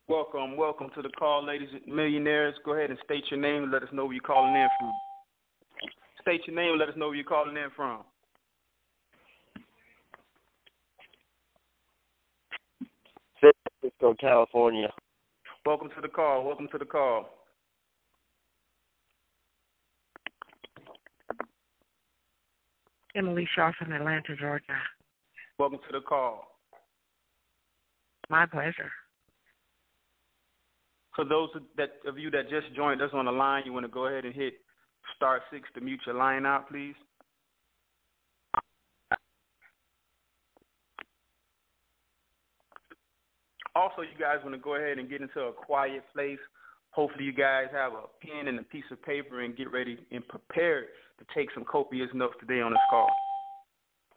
Welcome to the call, ladies and millionaires. Go ahead and state your name and let us know where you're calling in from. State your name and let us know where you're calling in from. San Francisco, California. Welcome to the call. Emily Shaw from Atlanta, Georgia. Welcome to the call. My pleasure. For those of you that just joined us on the line, you want to go ahead and hit *6 to mute your line out, please. Also, you guys want to go ahead and get into a quiet place. Hopefully you guys have a pen and a piece of paper and get ready and prepared to take some copious notes today on this call.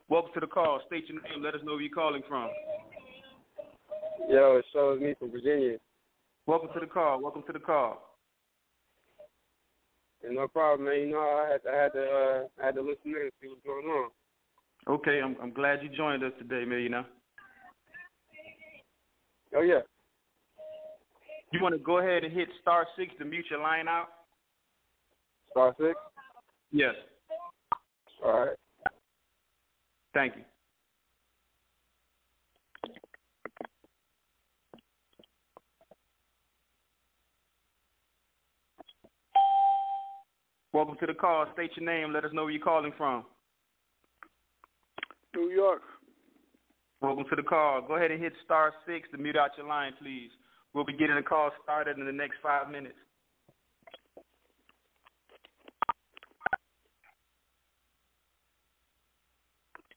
Welcome to the call. State your name. Let us know where you're calling from. Yo, it shows me from Virginia. Welcome to the call. And no problem, man. You know, I had to listen in and see what's going on. Okay, I'm glad you joined us today, Millionaire. Oh yeah. You want to go ahead and hit *6 to mute your line out? *6? Yes. All right. Thank you. Welcome to the call. State your name. Let us know where you're calling from. New York. Welcome to the call. Go ahead and hit *6 to mute out your line, please. We'll be getting the call started in the next 5 minutes.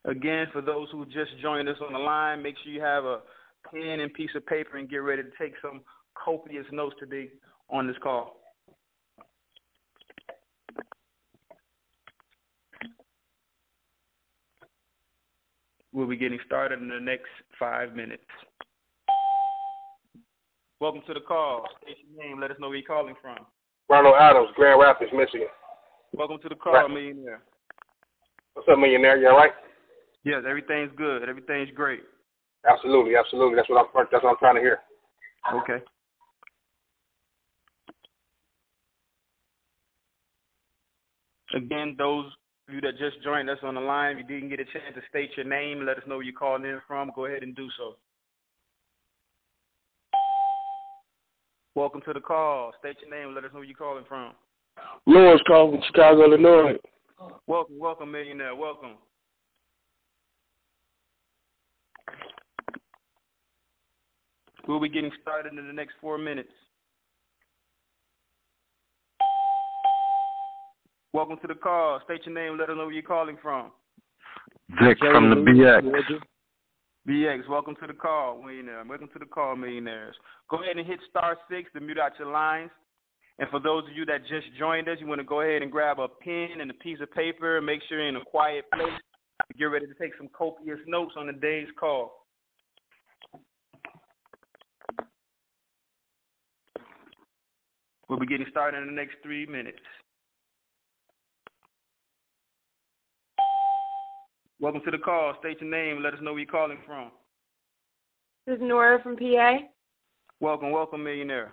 Again, for those who just joined us on the line, make sure you have a pen and piece of paper and get ready to take some copious notes today on this call. We'll be getting started in the next 5 minutes. Welcome to the call. State your name. Let us know where you're calling from. Ronald Adams, Grand Rapids, Michigan. Welcome to the call, Millionaire. What's up, Millionaire? You all right? Yes, everything's good. Everything's great. Absolutely. That's what I'm trying to hear. Okay. Again, those of you that just joined us on the line, if you didn't get a chance to state your name, let us know where you're calling in from, go ahead and do so. Welcome to the call. State your name, let us know where you're calling from. Lawrence calling from Chicago, Illinois. Welcome, Millionaire. Welcome. We'll be getting started in the next 4 minutes. Welcome to the call. State your name. Let us know where you're calling from. Vic from the BX. BX, welcome to the call, Millionaire. Welcome to the call, Millionaires. Go ahead and hit *6 to mute out your lines. And for those of you that just joined us, you want to go ahead and grab a pen and a piece of paper. Make sure you're in a quiet place. Get ready to take some copious notes on the day's call. We'll be getting started in the next 3 minutes. Welcome to the call. State your name. Let us know where you're calling from. This is Nora from PA. Welcome, Millionaire.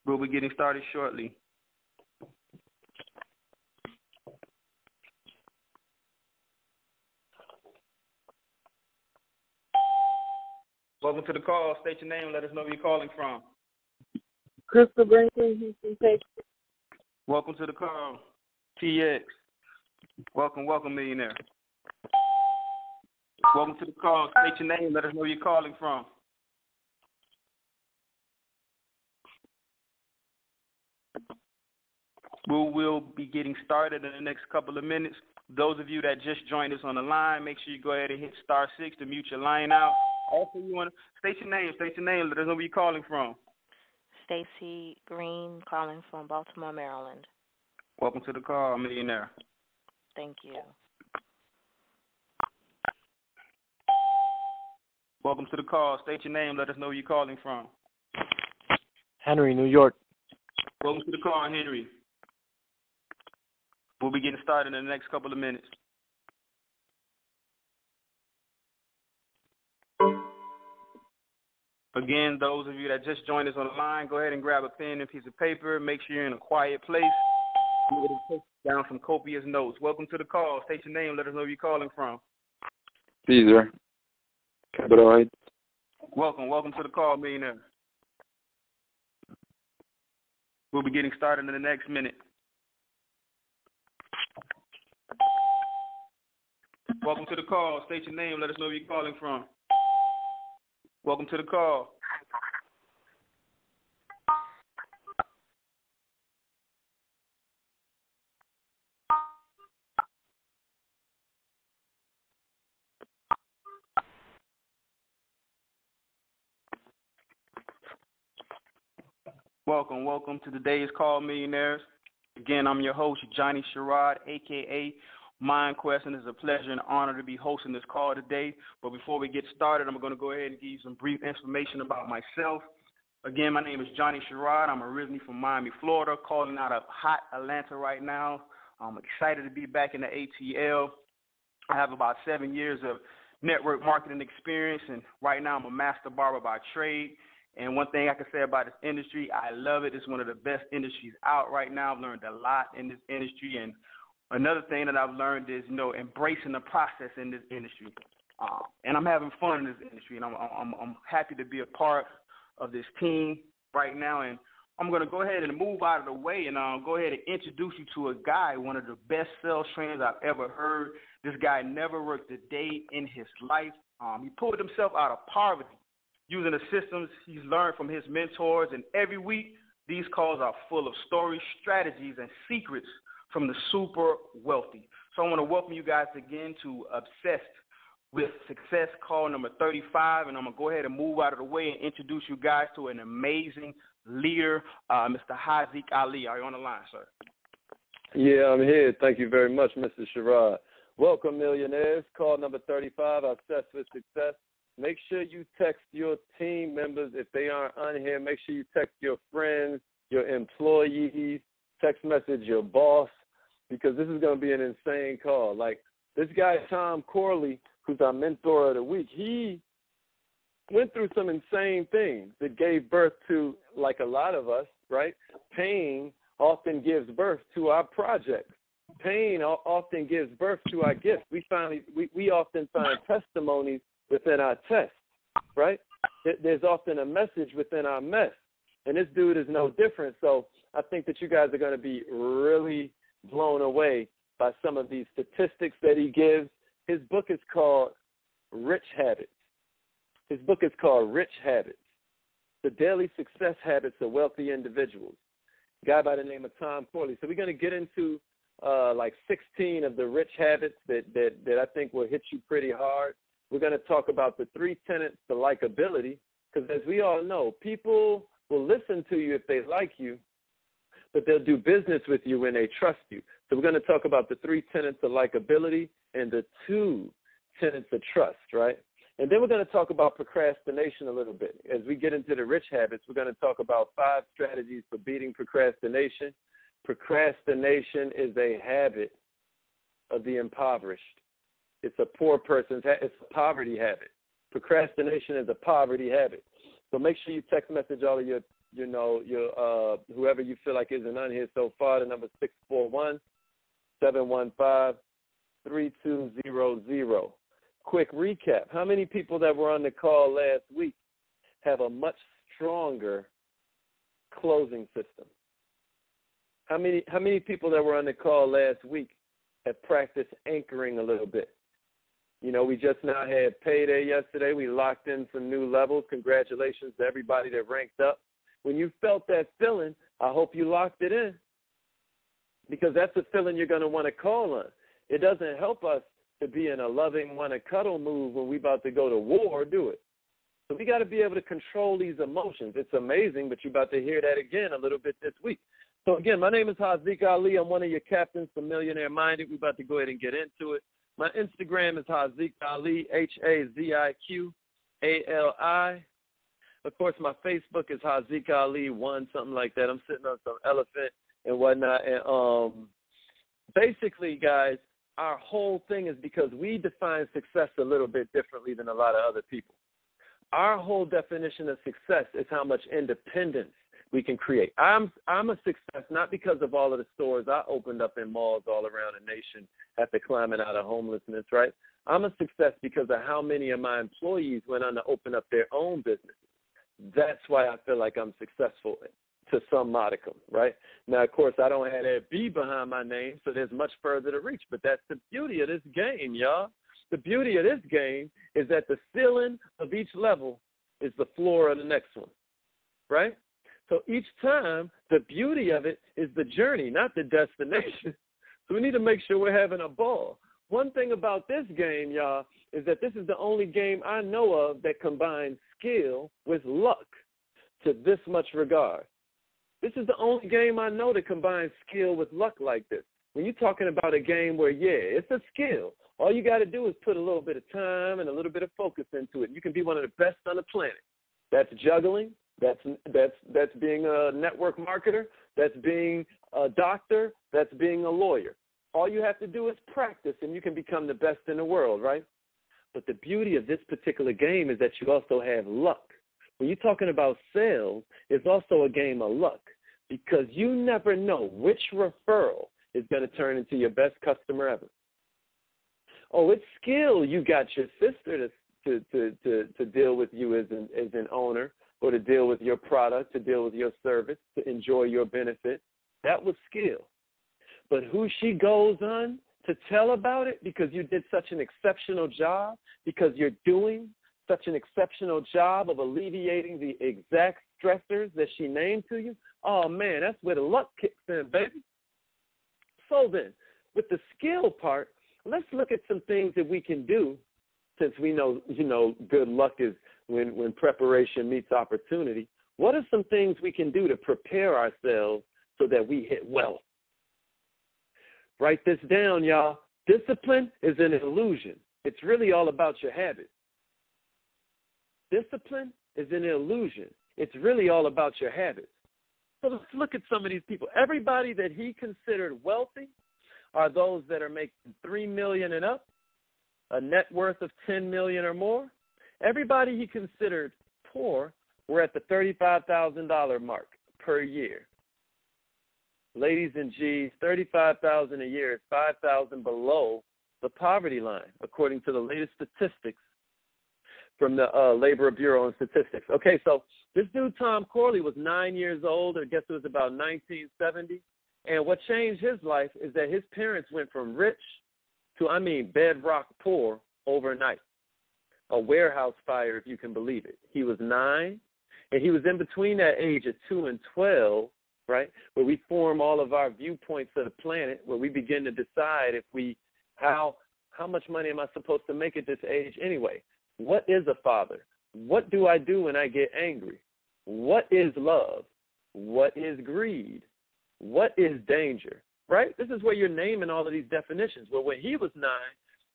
We'll be getting started shortly. Welcome to the call. State your name. Let us know where you're calling from. Crystal Brinkley, Houston, Texas. Welcome to the call. TX. Welcome, Millionaire. Welcome to the call. State your name. Let us know where you're calling from. We'll be getting started in the next couple of minutes. Those of you that just joined us on the line, make sure you go ahead and hit *6 to mute your line out. Also, you want to state your name. Let us know where you're calling from. Stacy Green, calling from Baltimore, Maryland. Welcome to the call, Millionaire. Thank you. Welcome to the call. State your name. Let us know where you're calling from. Henry, New York. Welcome to the call, Henry. We'll be getting started in the next couple of minutes. Again, those of you that just joined us on the line, go ahead and grab a pen and piece of paper. Make sure you're in a quiet place. Take down some copious notes. Welcome to the call. State your name. Let us know where you're calling from. Caesar. Capitol Heights. Welcome to the call, Millionaire. We'll be getting started in the next minute. Welcome to the call. State your name. Let us know where you're calling from. Welcome to the call. Welcome to today's call, Millionaires. Again, I'm your host, Johnny Sherrod, a.k.a. MindQuest, and it's a pleasure and honor to be hosting this call today. But before we get started, I'm going to go ahead and give you some brief information about myself. Again, my name is Johnny Sherrod. I'm originally from Miami, Florida, calling out of hot Atlanta right now. I'm excited to be back in the ATL. I have about 7 years of network marketing experience, and right now I'm a master barber by trade. And one thing I can say about this industry, I love it. It's one of the best industries out right now. I've learned a lot in this industry. And another thing that I've learned is, embracing the process in this industry. And I'm having fun in this industry, and I'm happy to be a part of this team right now. And I'm going to go ahead and move out of the way and go ahead and introduce you to a guy, one of the best sales trainers I've ever heard. This guy never worked a day in his life. He pulled himself out of poverty using the systems he's learned from his mentors. And every week, these calls are full of stories, strategies, and secrets from the super wealthy. So I want to welcome you guys again to Obsessed with Success call number 35. And I'm going to go ahead and move out of the way and introduce you guys to an amazing leader, Mr. Haziq Ali. Are you on the line, sir? Yeah, I'm here. Thank you very much, Mr. Sherrod. Welcome, Millionaires. Call number 35, Obsessed with Success. Make sure you text your team members if they aren't on here. Make sure you text your friends, your employees, text message your boss, because this is going to be an insane call. Like this guy, Tom Corley, who's our mentor of the week, he went through some insane things that gave birth to, like a lot of us, right? Pain often gives birth to our projects. Pain often gives birth to our gifts. We often find testimonies within our test, right? There's often a message within our mess, and this dude is no different. So I think that you guys are going to be really blown away by some of these statistics that he gives. His book is called Rich Habits. His book is called Rich Habits, The Daily Success Habits of Wealthy Individuals. A guy by the name of Tom Corley. So we're going to get into like 16 of the rich habits that I think will hit you pretty hard. We're going to talk about the 3 tenets to likability, because as we all know, people will listen to you if they like you, but they'll do business with you when they trust you. So we're going to talk about the 3 tenets of likability and the 2 tenets of trust, right? And then we're going to talk about procrastination a little bit. As we get into the rich habits, we're going to talk about 5 strategies for beating procrastination. Procrastination is a habit of the impoverished. It's a poor person's it's a poverty habit. Procrastination is a poverty habit. So make sure you text message all of your whoever you feel like isn't on here so far. The number 641-715-3200. Quick recap. How many people that were on the call last week have a much stronger closing system? How many people that were on the call last week have practiced anchoring a little bit? We just now had payday yesterday. We locked in some new levels. Congratulations to everybody that ranked up. When you felt that feeling, I hope you locked it in, because that's a feeling you're going to want to call on. It doesn't help us to be in a loving, want to cuddle mood when we're about to go to war, do it. So we got to be able to control these emotions. It's amazing, but you're about to hear that again a little bit this week. So, again, my name is Haziq Ali. I'm one of your captains for Millionaire Minded. We're about to go ahead and get into it. My Instagram is Haziq Ali, HAZIQALI. Of course, my Facebook is Haziq Ali 1, something like that. I'm sitting on some elephant and whatnot. And basically, guys, our whole thing is because we define success a little bit differently than a lot of other people. Our whole definition of success is how much independence we can create. I'm a success not because of all of the stores I opened up in malls all around the nation after climbing out of homelessness, right? I'm a success because of how many of my employees went on to open up their own businesses. That's why I feel like I'm successful to some modicum, right? Now, of course, I don't have that B behind my name, so there's much further to reach, but that's the beauty of this game, y'all. The beauty of this game is that the ceiling of each level is the floor of the next one, right? So each time, the beauty of it is the journey, not the destination. So we need to make sure we're having a ball. One thing about this game, y'all, is that this is the only game I know of that combines skill with luck to this much regard. This is the only game I know that combines skill with luck like this. When you're talking about a game where, yeah, it's a skill. All you got to do is put a little bit of time and a little bit of focus into it. You can be one of the best on the planet. That's juggling. That's being a network marketer. That's being a doctor. That's being a lawyer. All you have to do is practice, and you can become the best in the world, right? But the beauty of this particular game is that you also have luck. When you're talking about sales, it's also a game of luck because you never know which referral is going to turn into your best customer ever. Oh, it's skill. You got your sister to deal with you as an owner, or to deal with your product, to deal with your service, to enjoy your benefit. That was skill. But who she goes on to tell about it because you did such an exceptional job, because you're doing such an exceptional job of alleviating the exact stressors that she named to you, oh, man, that's where the luck kicks in, baby. So then, with the skill part, let's look at some things that we can do, since we know, good luck is when preparation meets opportunity. What are some things we can do to prepare ourselves so that we hit wealth? Write this down, y'all. Discipline is an illusion. It's really all about your habits. Discipline is an illusion. It's really all about your habits. So let's look at some of these people. Everybody that he considered wealthy are those that are making $3 million and up, a net worth of $10 million or more. Everybody he considered poor were at the $35,000 mark per year. Ladies and G's, $35,000 a year is $5,000 below the poverty line, according to the latest statistics from the Labor Bureau and Statistics. Okay, so this dude, Tom Corley, was 9 years old. I guess it was about 1970. And what changed his life is that his parents went from rich to, bedrock poor overnight. A warehouse fire, if you can believe it. He was 9, and he was in between that age of 2 and 12, right, where we form all of our viewpoints of the planet, where we begin to decide how much money am I supposed to make at this age anyway? What is a father? What do I do when I get angry? What is love? What is greed? What is danger? Right? This is where you're naming all of these definitions. Well, when he was 9,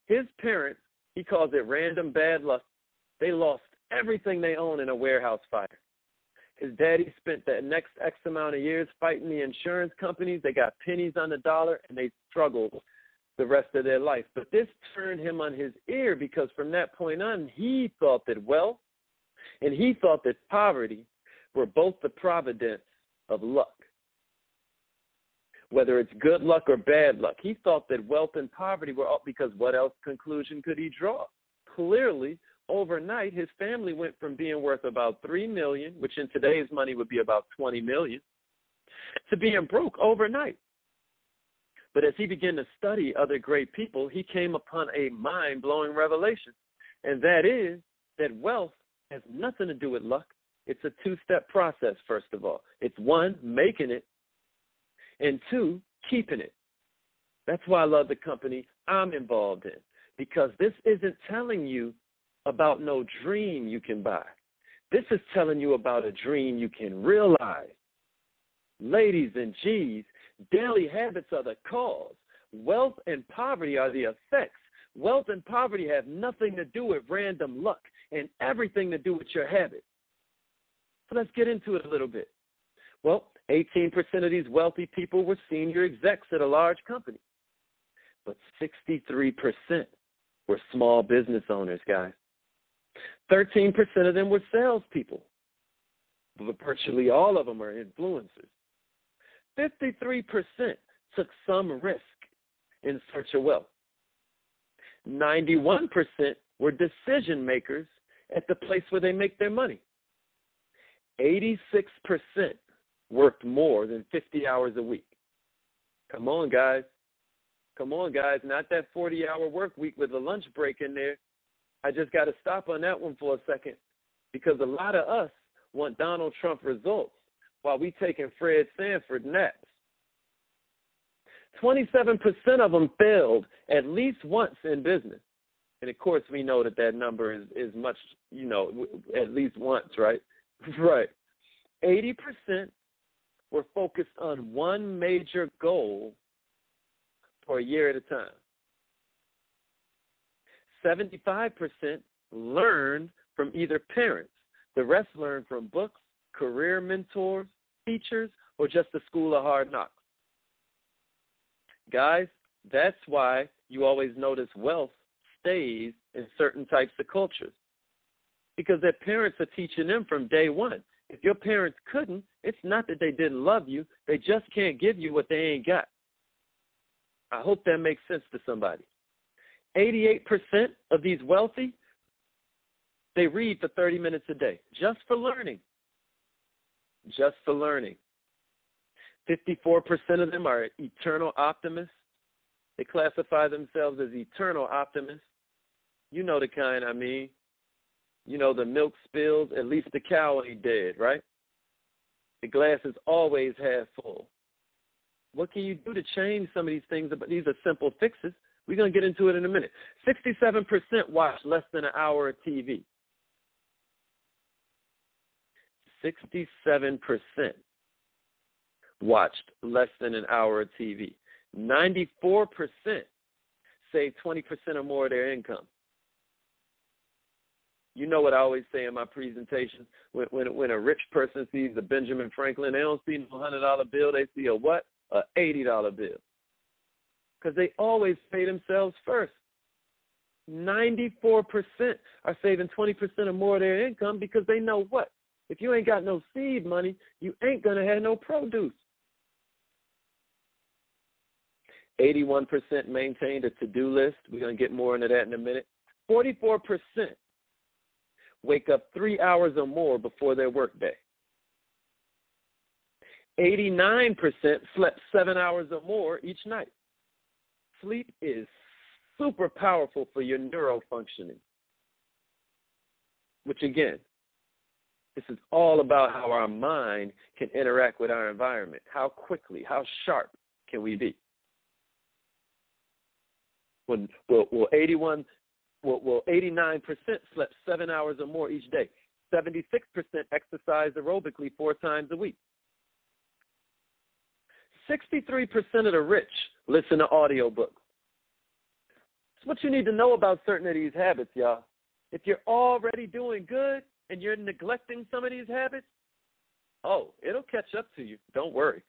his parents, he calls it random bad luck, they lost everything they own in a warehouse fire. His daddy spent the next X amount of years fighting the insurance companies. They got pennies on the dollar, and they struggled the rest of their life. But this turned him on his ear because from that point on, he thought that wealth and he thought that poverty were both the providence of luck. Whether it's good luck or bad luck, he thought that wealth and poverty were all, because what else conclusion could he draw? Clearly, overnight, his family went from being worth about $3 million, which in today's money would be about $20 million, to being broke overnight. But as he began to study other great people, he came upon a mind-blowing revelation, and that is that wealth has nothing to do with luck. It's a two-step process, first of all. It's 1, making it, and 2, keeping it. That's why I love the company I'm involved in, because this isn't telling you about no dream you can buy. This is telling you about a dream you can realize. Ladies and G's, daily habits are the cause. Wealth and poverty are the effects. Wealth and poverty have nothing to do with random luck and everything to do with your habits. So let's get into it a little bit. Well, 18% of these wealthy people were senior execs at a large company, but 63% were small business owners, guys. 13% of them were salespeople, but virtually all of them are influencers. 53% took some risk in search of wealth. 91% were decision makers at the place where they make their money. 86% worked more than 50 hours a week. Come on, guys. Come on, guys. Not that 40-hour work week with a lunch break in there. I just got to stop on that one for a second, because a lot of us want Donald Trump results while we taking Fred Sanford naps. 27% of them failed at least once in business. And, of course, we know that number is much, at least once, right? Right. 80% were focused on one major goal for a year at a time. 75% learned from either parents. The rest learned from books, career mentors, teachers, or just the school of hard knocks. Guys, that's why you always notice wealth stays in certain types of cultures, because their parents are teaching them from day one. If your parents couldn't, it's not that they didn't love you. They just can't give you what they ain't got. I hope that makes sense to somebody. 88% of these wealthy, they read for 30 minutes a day, just for learning. Just for learning. 54% of them are eternal optimists. They classify themselves as eternal optimists. You know the kind I mean. You know, the milk spills, at least the cow ain't dead, right? The glass is always half full. What can you do to change some of these things? But these are simple fixes. We're going to get into it in a minute. 67% watch less than an hour of TV. 67% watched less than an hour of TV. 94% save 20% or more of their income. You know what I always say in my presentation? When a rich person sees a Benjamin Franklin, they don't see no $100 bill. They see a what? A $80 bill. Because they always pay themselves first. 94% are saving 20% or more of their income because they know what? If you ain't got no seed money, you ain't going to have no produce. 81% maintained a to-do list. We're going to get more into that in a minute. 44% wake up 3 hours or more before their workday. 89% slept 7 hours or more each night. Sleep is super powerful for your neurofunctioning, which again, this is all about how our mind can interact with our environment. How quickly, how sharp can we be? Will 89% slept 7 hours or more each day. 76% exercised aerobically 4 times a week. 63% of the rich listen to audiobooks. That's what you need to know about certain of these habits, y'all. If you're already doing good and you're neglecting some of these habits, it'll catch up to you. Don't worry.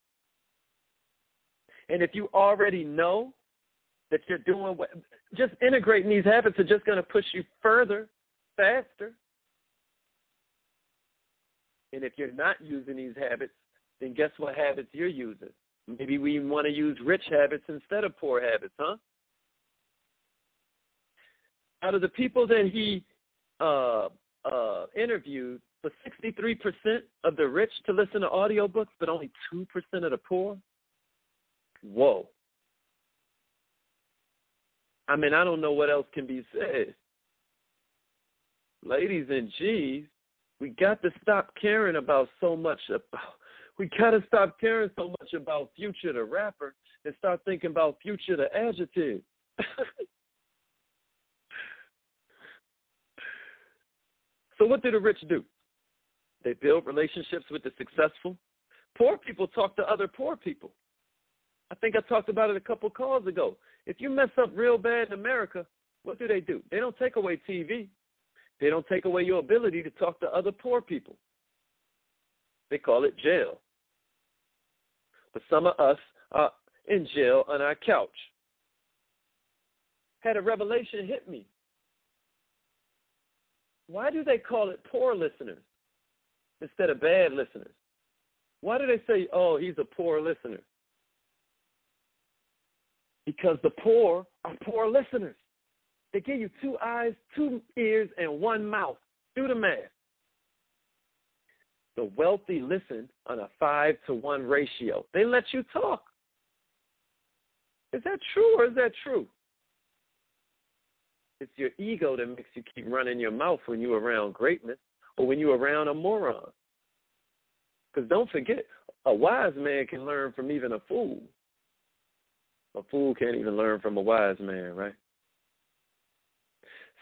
And if you already know that you're doing what, just integrating these habits are just going to push you further, faster. And if you're not using these habits, then guess what habits you're using? Maybe we want to use rich habits instead of poor habits, huh? Out of the people that he interviewed, for 63% of the rich to listen to audiobooks, but only 2% of the poor? Whoa. I mean, I don't know what else can be said. Ladies and G's, we got to stop caring about so much we got to stop caring so much about Future the rapper and start thinking about Future the adjective. So what do the rich do? They build relationships with the successful. Poor people talk to other poor people. I think I talked about it a couple calls ago. If you mess up real bad in America, what do? They don't take away TV. They don't take away your ability to talk to other poor people. They call it jail. But some of us are in jail on our couch. Had a revelation hit me. Why do they call it poor listeners instead of bad listeners? Why do they say, oh, he's a poor listener? Because the poor are poor listeners. They give you 2 eyes, 2 ears, and 1 mouth. Do the math. The wealthy listen on a 5-to-1 ratio. They let you talk. Is that true or is that true? It's your ego that makes you keep running your mouth when you're around greatness or when you're around a moron. Because don't forget, a wise man can learn from even a fool. A fool can't even learn from a wise man, right?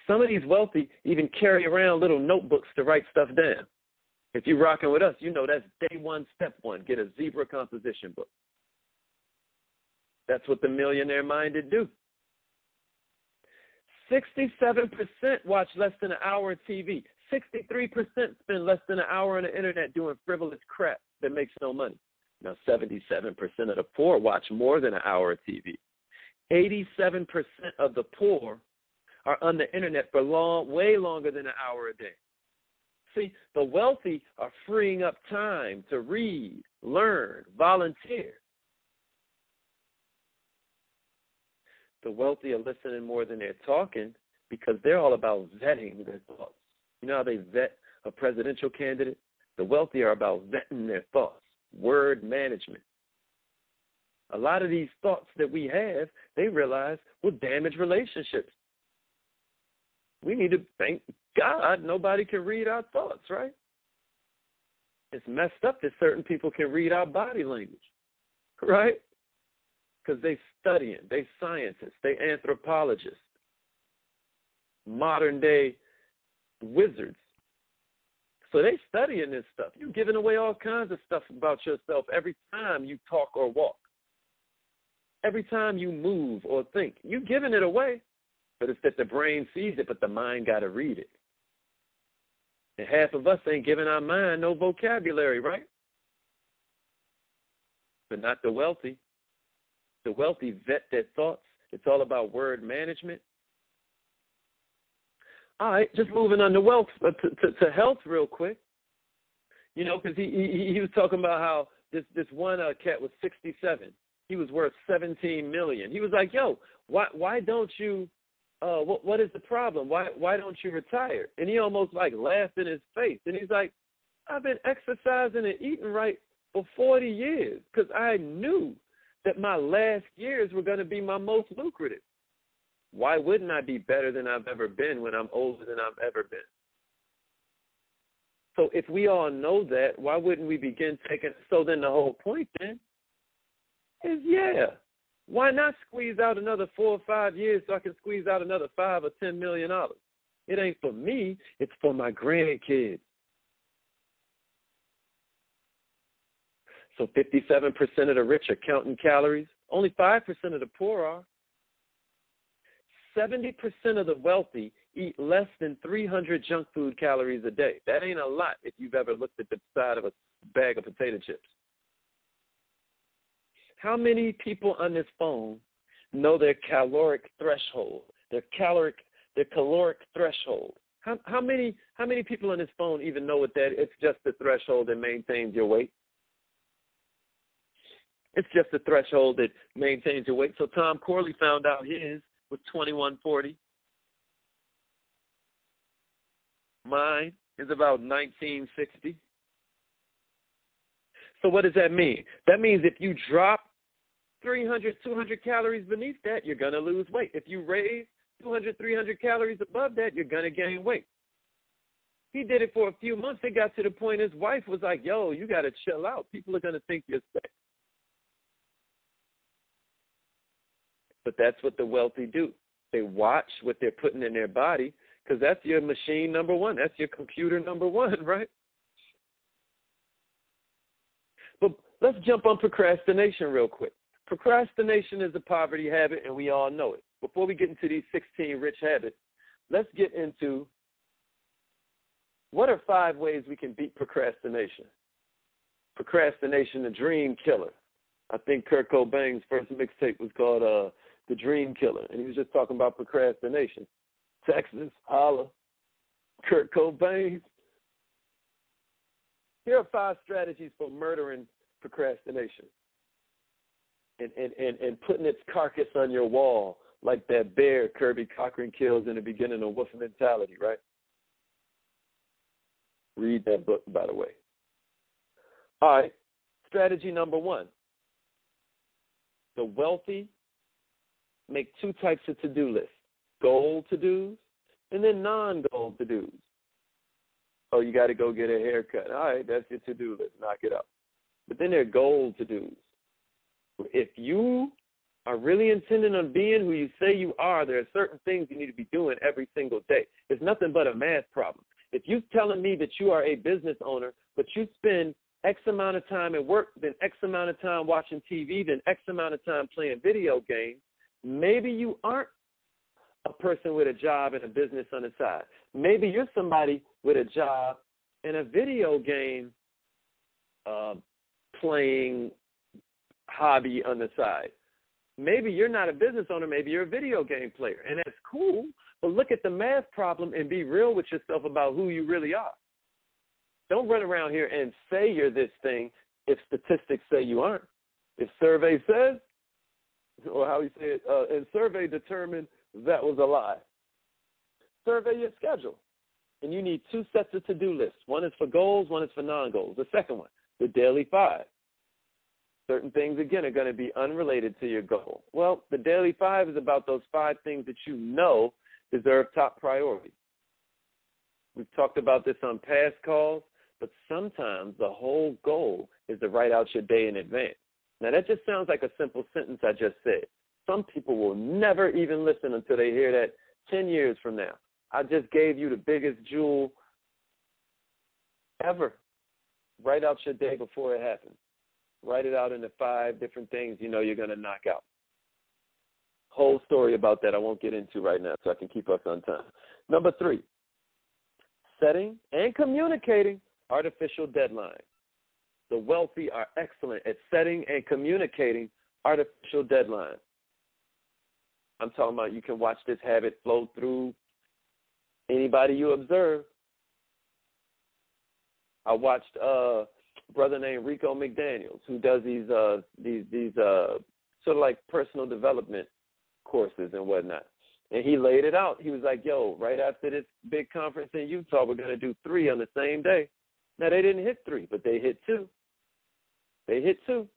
Some of these wealthy even carry around little notebooks to write stuff down. If you're rocking with us, you know that's day 1, step 1. Get a zebra composition book. That's what the millionaire-minded do. 67% watch less than an hour of TV. 63% spend less than an hour on the internet doing frivolous crap that makes no money. Now, 77% of the poor watch more than an hour of TV. 87% of the poor are on the internet for way longer than an hour a day. See, the wealthy are freeing up time to read, learn, volunteer. The wealthy are listening more than they're talking because they're all about vetting their thoughts. You know how they vet a presidential candidate? The wealthy are about vetting their thoughts, word management. A lot of these thoughts that we have, they realize will damage relationships. We need to thank God nobody can read our thoughts, right? It's messed up that certain people can read our body language, right? Because they studying, they scientists, they anthropologists, modern day wizards. So they studying this stuff. You're giving away all kinds of stuff about yourself every time you talk or walk. Every time you move or think, you're giving it away. But it's that the brain sees it, but the mind got to read it. And half of us ain't giving our mind no vocabulary, right? But not the wealthy. The wealthy vet their thoughts. It's all about word management. All right, just moving on to wealth, to health real quick. You know, because he was talking about how this one cat was 67. He was worth $17 million. He was like, yo, why don't you, what is the problem? Why don't you retire? And he almost like laughed in his face. And he's like, I've been exercising and eating right for 40 years because I knew that my last years were going to be my most lucrative. Why wouldn't I be better than I've ever been when I'm older than I've ever been? So if we all know that, why wouldn't we begin taking, so then the whole point then is, why not squeeze out another 4 or 5 years so I can squeeze out another $5 or $10 million? It ain't for me, it's for my grandkids. So 57% of the rich are counting calories. Only 5% of the poor are. 70% of the wealthy eat less than 300 junk food calories a day. That ain't a lot if you've ever looked at the side of a bag of potato chips. How many people on this phone know their caloric threshold, their caloric threshold? How many people on this phone even know what that is? It's just the threshold that maintains your weight. It's just the threshold that maintains your weight. So Tom Corley found out his was 2140. Mine is about 1960. So what does that mean? That means if you drop 300, 200 calories beneath that, you're going to lose weight. If you raise 200, 300 calories above that, you're going to gain weight. He did it for a few months. It got to the point his wife was like, yo, you got to chill out. People are going to think you're sick. But that's what the wealthy do. They watch what they're putting in their body because that's your machine number one. That's your computer number one, right? But let's jump on procrastination real quick. Procrastination is a poverty habit, and we all know it. Before we get into these 16 rich habits, let's get into what are 5 ways we can beat procrastination. Procrastination, the dream killer. I think Kurt Cobain's first mixtape was called The Dream Killer, and he was just talking about procrastination. Texas, holla. Kurt Cobain. Here are 5 strategies for murdering procrastination and putting its carcass on your wall like that bear Kirby Cochran kills in the beginning of Wolf Mentality, right? Read that book, by the way. All right, strategy number 1. The wealthy make 2 types of to-do lists, goal to-dos and then non-goal to-dos. Oh, you got to go get a haircut. All right, that's your to-do list. Knock it up. But then there are goal to-dos. If you are really intending on being who you say you are, there are certain things you need to be doing every single day. It's nothing but a math problem. If you're telling me that you are a business owner, but you spend X amount of time at work, then X amount of time watching TV, then X amount of time playing video games, maybe you aren't a person with a job and a business on the side. Maybe you're somebody with a job and a video game playing hobby on the side. Maybe you're not a business owner, maybe you're a video game player, and that's cool, but look at the math problem and be real with yourself about who you really are. Don't run around here and say you're this thing if statistics say you aren't. If survey says, or how he said, and survey determined that was a lie. Survey your schedule. And you need 2 sets of to-do lists. One is for goals, one is for non-goals. The second one, the daily 5. Certain things, again, are going to be unrelated to your goal. Well, the daily 5 is about those 5 things that you know deserve top priority. We've talked about this on past calls, but sometimes the whole goal is to write out your day in advance. Now, that just sounds like a simple sentence I just said. Some people will never even listen until they hear that 10 years from now. I just gave you the biggest jewel ever. Write out your day before it happens. Write it out into 5 different things you know you're going to knock out. Whole story about that I won't get into right now so I can keep us on time. Number 3, setting and communicating artificial deadlines. The wealthy are excellent at setting and communicating artificial deadlines. I'm talking about you can watch this habit flow through anybody you observe. I watched a brother named Rico McDaniels who does these sort of like personal development courses and whatnot. And he laid it out. He was like, yo, right after this big conference in Utah, we're going to do 3 on the same day. Now, they didn't hit 3, but they hit 2. They hit 2.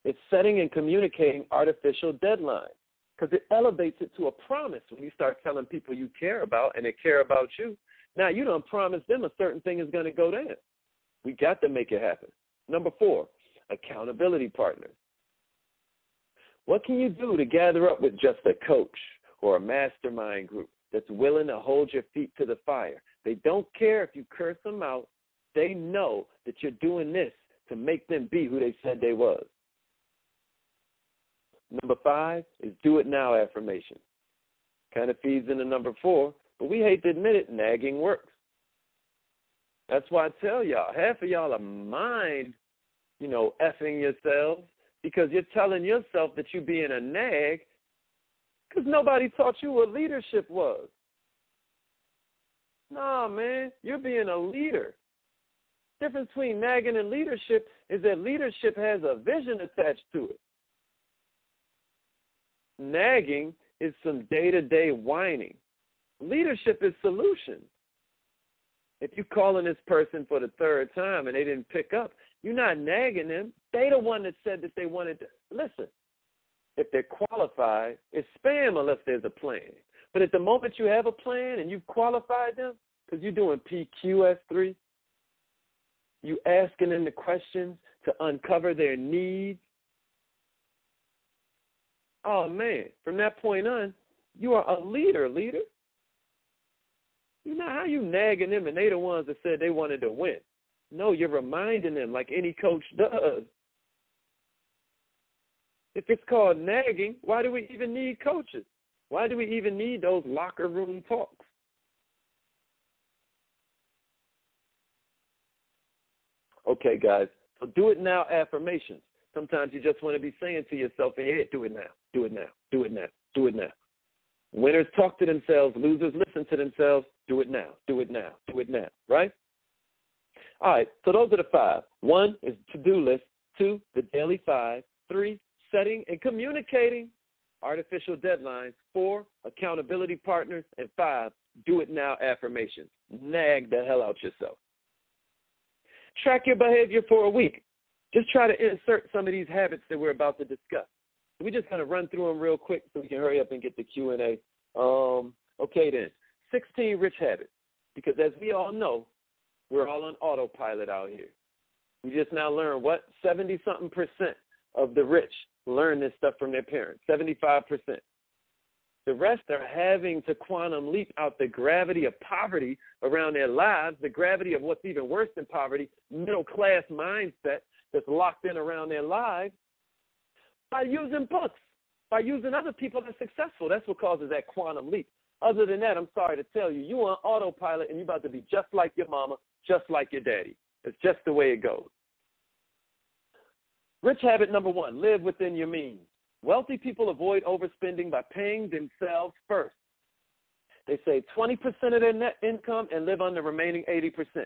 It's setting and communicating artificial deadlines because it elevates it to a promise when you start telling people you care about and they care about you. Now, you don't promise them a certain thing is going to go down. We got to make it happen. Number 4, accountability partners. What can you do to gather up with just a coach or a mastermind group that's willing to hold your feet to the fire? They don't care if you curse them out. They know that you're doing this to make them be who they said they was. Number 5 is do it now affirmation. Kind of feeds into number 4, but we hate to admit it, nagging works. That's why I tell y'all, half of y'all are mind, effing yourselves because you're telling yourself that you're being a nag because nobody taught you what leadership was. Nah, man, you're being a leader. The difference between nagging and leadership is that leadership has a vision attached to it. Nagging is some day-to-day whining. Leadership is solution. If you're calling this person for the 3rd time and they didn't pick up, you're not nagging them. They the one that said that they wanted to. Listen, if they're qualified, it's spam unless there's a plan. But at the moment you have a plan and you've qualified them, because you're doing PQS3, you asking them the questions to uncover their needs. Oh, man, from that point on, you are a leader. You know how you nagging them and they the ones that said they wanted to win. No, you're reminding them like any coach does. If it's called nagging, why do we even need coaches? Why do we even need those locker room talks? Okay, guys, so do it now affirmations. Sometimes you just want to be saying to yourself in your head, do it now, do it now, do it now, do it now. Winners talk to themselves. Losers listen to themselves. Do it now. Do it now. Do it now. Right? All right. So those are the 5. 1 is to-do list. 2, the daily 5. 3, setting and communicating artificial deadlines. 4, accountability partners. And 5, do it now affirmations. Nag the hell out yourself. Track your behavior for a week. Just try to insert some of these habits that we're about to discuss. We're just going to run through them real quick so we can hurry up and get the Q&A. Okay, then. 16 rich habits. Because as we all know, we're all on autopilot out here. We just now learned what? 70-something% of the rich learn this stuff from their parents. 75%. The rest are having to quantum leap out the gravity of poverty around their lives, the gravity of what's even worse than poverty, middle-class mindset that's locked in around their lives, by using books, by using other people that are successful. That's what causes that quantum leap. Other than that, I'm sorry to tell you, you're on autopilot and you're about to be just like your mama, just like your daddy. It's just the way it goes. Rich habit number 1, live within your means. Wealthy people avoid overspending by paying themselves first. They save 20% of their net income and live on the remaining 80%.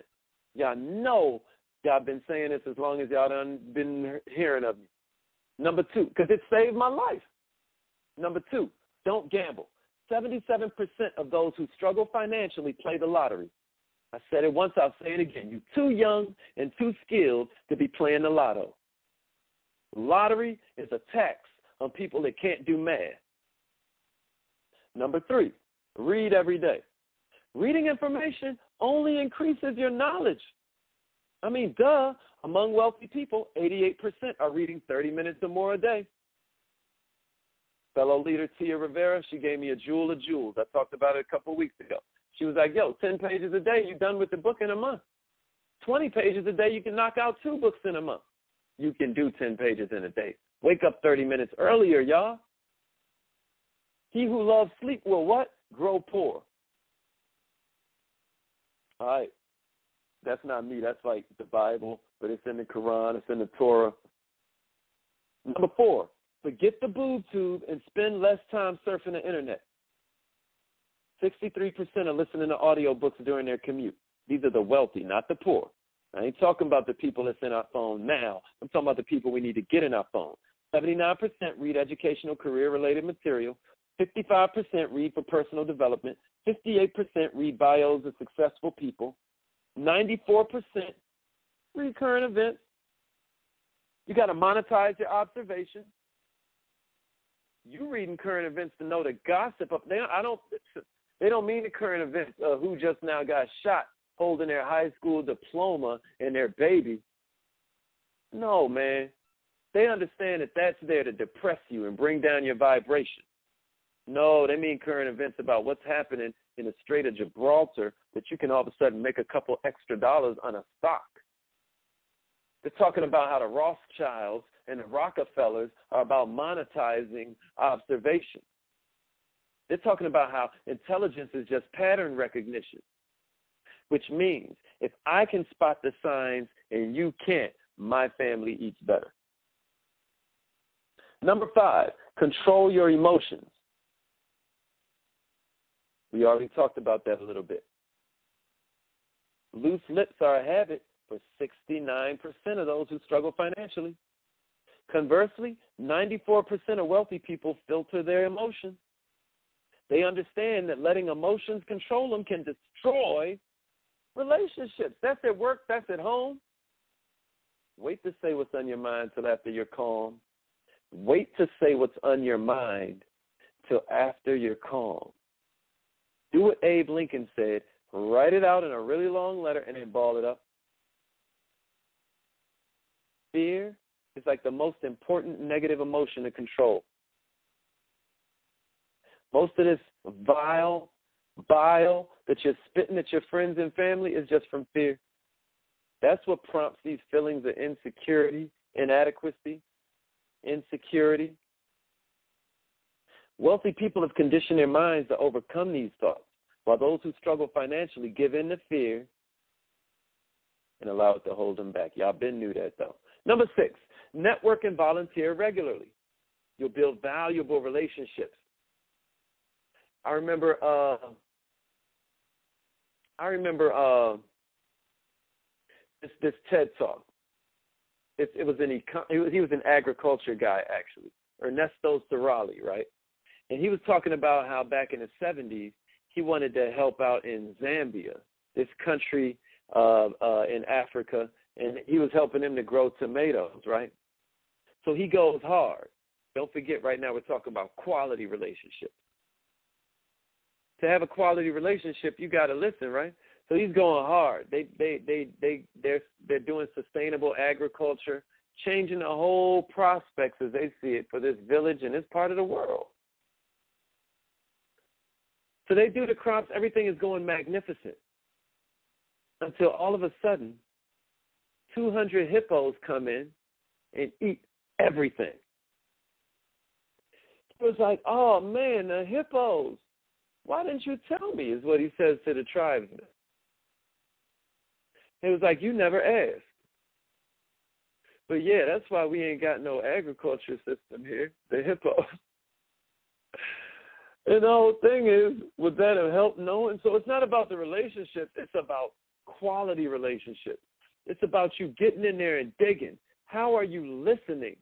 Y'all know y'all been saying this as long as y'all done been hearing of me. Number 2, because it saved my life. Number 2, don't gamble. 77% of those who struggle financially play the lottery. I said it once, I'll say it again. You're too young and too skilled to be playing the lotto. Lottery is a tax on people that can't do math. Number 3, read every day. Reading information only increases your knowledge. I mean, duh, among wealthy people, 88% are reading 30 minutes or more a day. Fellow leader Tia Rivera, she gave me a jewel of jewels. I talked about it a couple of weeks ago. She was like, 10 pages a day, you're done with the book in a month. 20 pages a day, you can knock out 2 books in a month. You can do 10 pages in a day. Wake up 30 minutes earlier, y'all. He who loves sleep will what? Grow poor. All right. That's not me. That's like the Bible, but it's in the Quran. It's in the Torah. Number 4, forget the boob tube and spend less time surfing the internet. 63% are listening to audiobooks during their commute. These are the wealthy, not the poor. I ain't talking about the people that's in our phone now. I'm talking about the people we need to get in our phone. 79% read educational career-related material. 55% read for personal development. 58% read bios of successful people. 94% read current events. You got to monetize your observation. You reading current events to know the gossip of. They don't mean the current events of who just now got shot holding their high school diploma and their baby. No, man. They understand that that's there to depress you and bring down your vibration. No, they mean current events about what's happening in the Strait of Gibraltar that you can all of a sudden make a couple extra dollars on a stock. They're talking about how the Rothschilds and the Rockefellers are about monetizing observation. They're talking about how intelligence is just pattern recognition, which means if I can spot the signs and you can't, my family eats better. Number 5, control your emotions. We already talked about that a little bit. Loose lips are a habit for 69% of those who struggle financially. Conversely, 94% of wealthy people filter their emotions. They understand that letting emotions control them can destroy relationships. That's at work, that's at home. Wait to say what's on your mind till after you're calm. Wait to say what's on your mind till after you're calm. Do what Abe Lincoln said. Write it out in a really long letter and then ball it up. Fear is like the most important negative emotion to control. Most of this bile that you're spitting at your friends and family is just from fear. That's what prompts these feelings of insecurity, inadequacy, insecurity. Wealthy people have conditioned their minds to overcome these thoughts, while those who struggle financially give in to fear and allow it to hold them back. Y'all been knew that, though. Number 6, network and volunteer regularly. You'll build valuable relationships. I remember this TED Talk. He was an agriculture guy, actually, Ernesto Cerali, right? And he was talking about how back in the 70s, he wanted to help out in Zambia, this country in Africa, and he was helping them to grow tomatoes, right? So he goes hard. Don't forget, right now we're talking about quality relationships. To have a quality relationship, you got to listen, right? So he's going hard. They're doing sustainable agriculture, changing the whole prospects as they see it for this village and this part of the world. So they do the crops. Everything is going magnificent until all of a sudden 200 hippos come in and eat everything. It was like, oh, man, the hippos. Why didn't you tell me, is what he says to the tribesmen. It was like, you never asked. But, yeah, that's why we ain't got no agriculture system here, the hippos. And the whole thing is, would that have helped knowing? So it's not about the relationship. It's about quality relationships. It's about you getting in there and digging. How are you listening?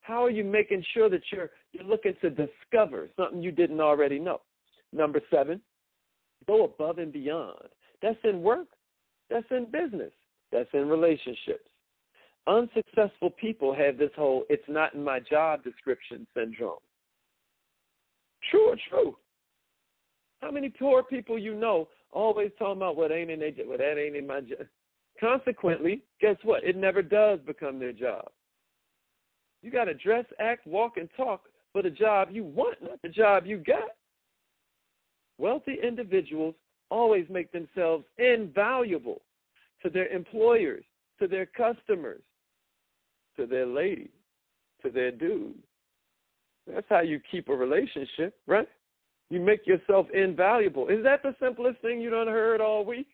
How are you making sure that you're looking to discover something you didn't already know? Number 7, go above and beyond. That's in work. That's in business. That's in relationships. Unsuccessful people have this whole it's not in my job description syndrome. True or true? How many poor people you know always talking about what ain't in their job? Well, that ain't in my job. Consequently, guess what? It never does become their job. You got to dress, act, walk, and talk for the job you want, not the job you got. Wealthy individuals always make themselves invaluable to their employers, to their customers, to their ladies, to their dudes. That's how you keep a relationship, right? You make yourself invaluable. Is that the simplest thing you done heard all week?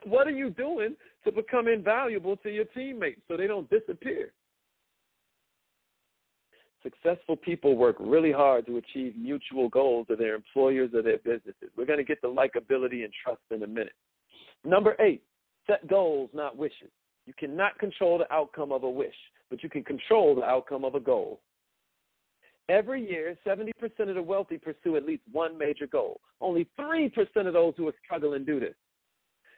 What are you doing to become invaluable to your teammates so they don't disappear? Successful people work really hard to achieve mutual goals of their employers or their businesses. We're going to get to likability and trust in a minute. Number 8, set goals, not wishes. You cannot control the outcome of a wish, but you can control the outcome of a goal. Every year, 70% of the wealthy pursue at least one major goal. Only 3% of those who are struggling do this.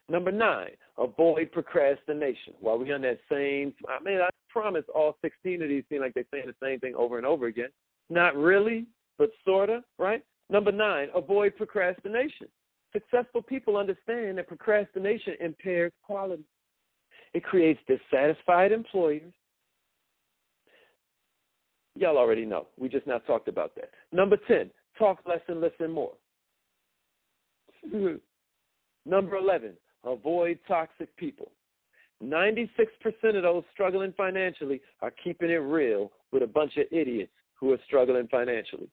Number 9, avoid procrastination. While we're on that same, I promise all 16 of these seem like they're saying the same thing over and over again. Not really, but sort of, right? Number 9, avoid procrastination. Successful people understand that procrastination impairs quality. It creates dissatisfied employers. Y'all already know. We just now talked about that. Number 10, talk less and listen more. Number 11, avoid toxic people. 96% of those struggling financially are keeping it real with a bunch of idiots who are struggling financially.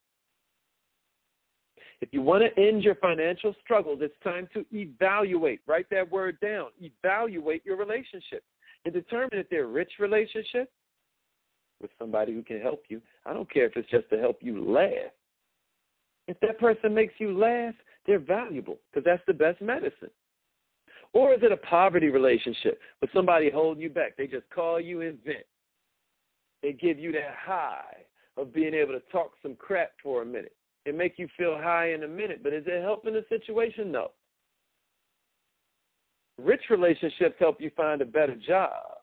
If you want to end your financial struggles, it's time to evaluate. Write that word down. Evaluate your relationship and determine if they're rich relationships with somebody who can help you. I don't care if it's just to help you laugh. If that person makes you laugh, they're valuable because that's the best medicine. Or is it a poverty relationship with somebody holding you back? They just call you and vent. They give you that high of being able to talk some crap for a minute. It make you feel high in a minute, but is it helping the situation? No. Rich relationships help you find a better job.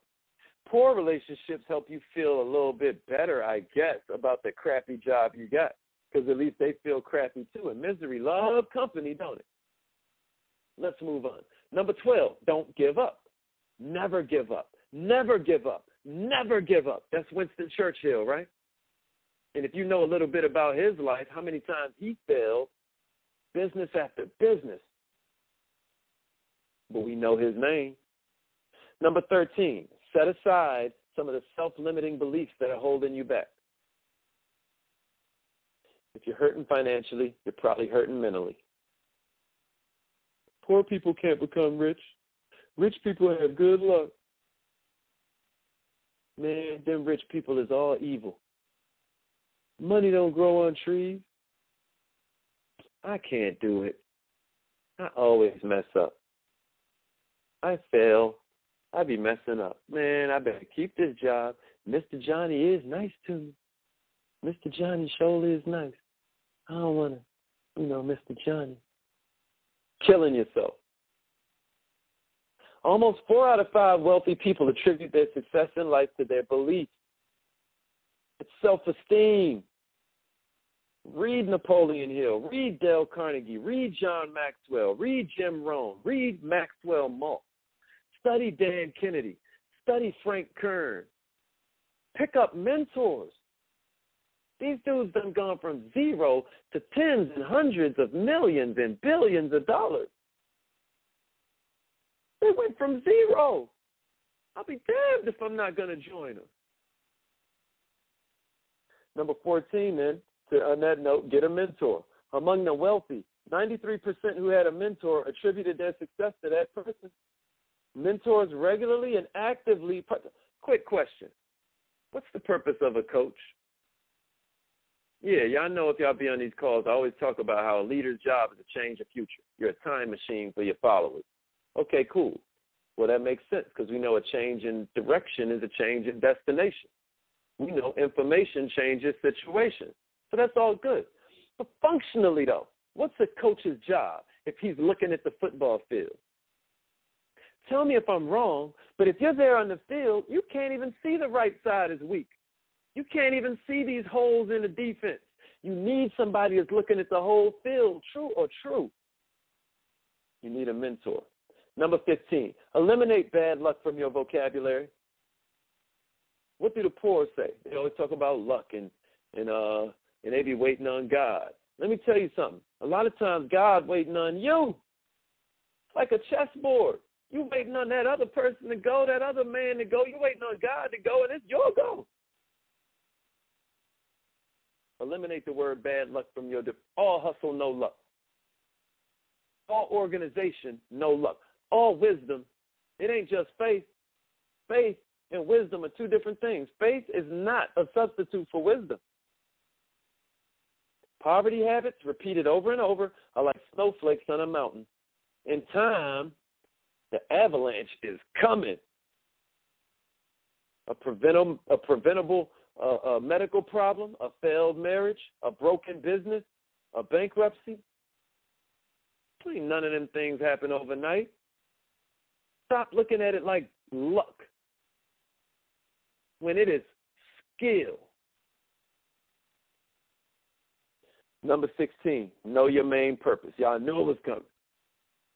Poor relationships help you feel a little bit better, I guess, about the crappy job you got, because at least they feel crappy too. And misery loves company, don't it? Let's move on. Number 12, don't give up. Never give up. Never give up. Never give up. That's Winston Churchill, right? And if you know a little bit about his life, how many times he failed, business after business. But we know his name. Number 13, set aside some of the self-limiting beliefs that are holding you back. If you're hurting financially, you're probably hurting mentally. Poor people can't become rich. Rich people have good luck. Man, them rich people is all evil. Money don't grow on trees. I can't do it. I always mess up. I fail. I be messing up. Man, I better keep this job. Mr. Johnny is nice to me. Mr. Johnny surely is nice. I don't want to, Mr. Johnny. Killing yourself. Almost 4 out of 5 wealthy people attribute their success in life to their beliefs. It's self-esteem. Read Napoleon Hill. Read Dale Carnegie. Read John Maxwell. Read Jim Rohn. Read Maxwell Maltz. Study Dan Kennedy. Study Frank Kern. Pick up mentors. These dudes done gone from zero to tens and hundreds of millions and billions of dollars. They went from zero. I'll be damned if I'm not going to join them. Number 14, then, on that note, get a mentor. Among the wealthy, 93% who had a mentor attributed their success to that person. Mentors regularly and actively. Quick question. What's the purpose of a coach? Yeah, y'all know if y'all be on these calls, I always talk about how a leader's job is to change the future. You're a time machine for your followers. Okay, cool. Well, that makes sense because we know a change in direction is a change in destination. We know information changes situation. So that's all good. But functionally, though, what's a coach's job if he's looking at the football field? Tell me if I'm wrong, but if you're there on the field, you can't even see the right side is weak. You can't even see these holes in the defense. You need somebody that's looking at the whole field, true or true. You need a mentor. Number 15, eliminate bad luck from your vocabulary. What do the poor say? They always talk about luck and they be waiting on God. Let me tell you something. A lot of times God waiting on you. It's like a chessboard. You waiting on that other person to go, that other man to go. You waiting on God to go, and it's your go. Eliminate the word bad luck from your all hustle, no luck. All organization, no luck. All wisdom, it ain't just faith. Faith and wisdom are two different things. Faith is not a substitute for wisdom. Poverty habits repeated over and over are like snowflakes on a mountain. In time, the avalanche is coming. A preventable medical problem, a failed marriage, a broken business, a bankruptcy. Ain't none of them things happen overnight. Stop looking at it like luck when it is skill. Number 16, know your main purpose. Y'all knew it was coming.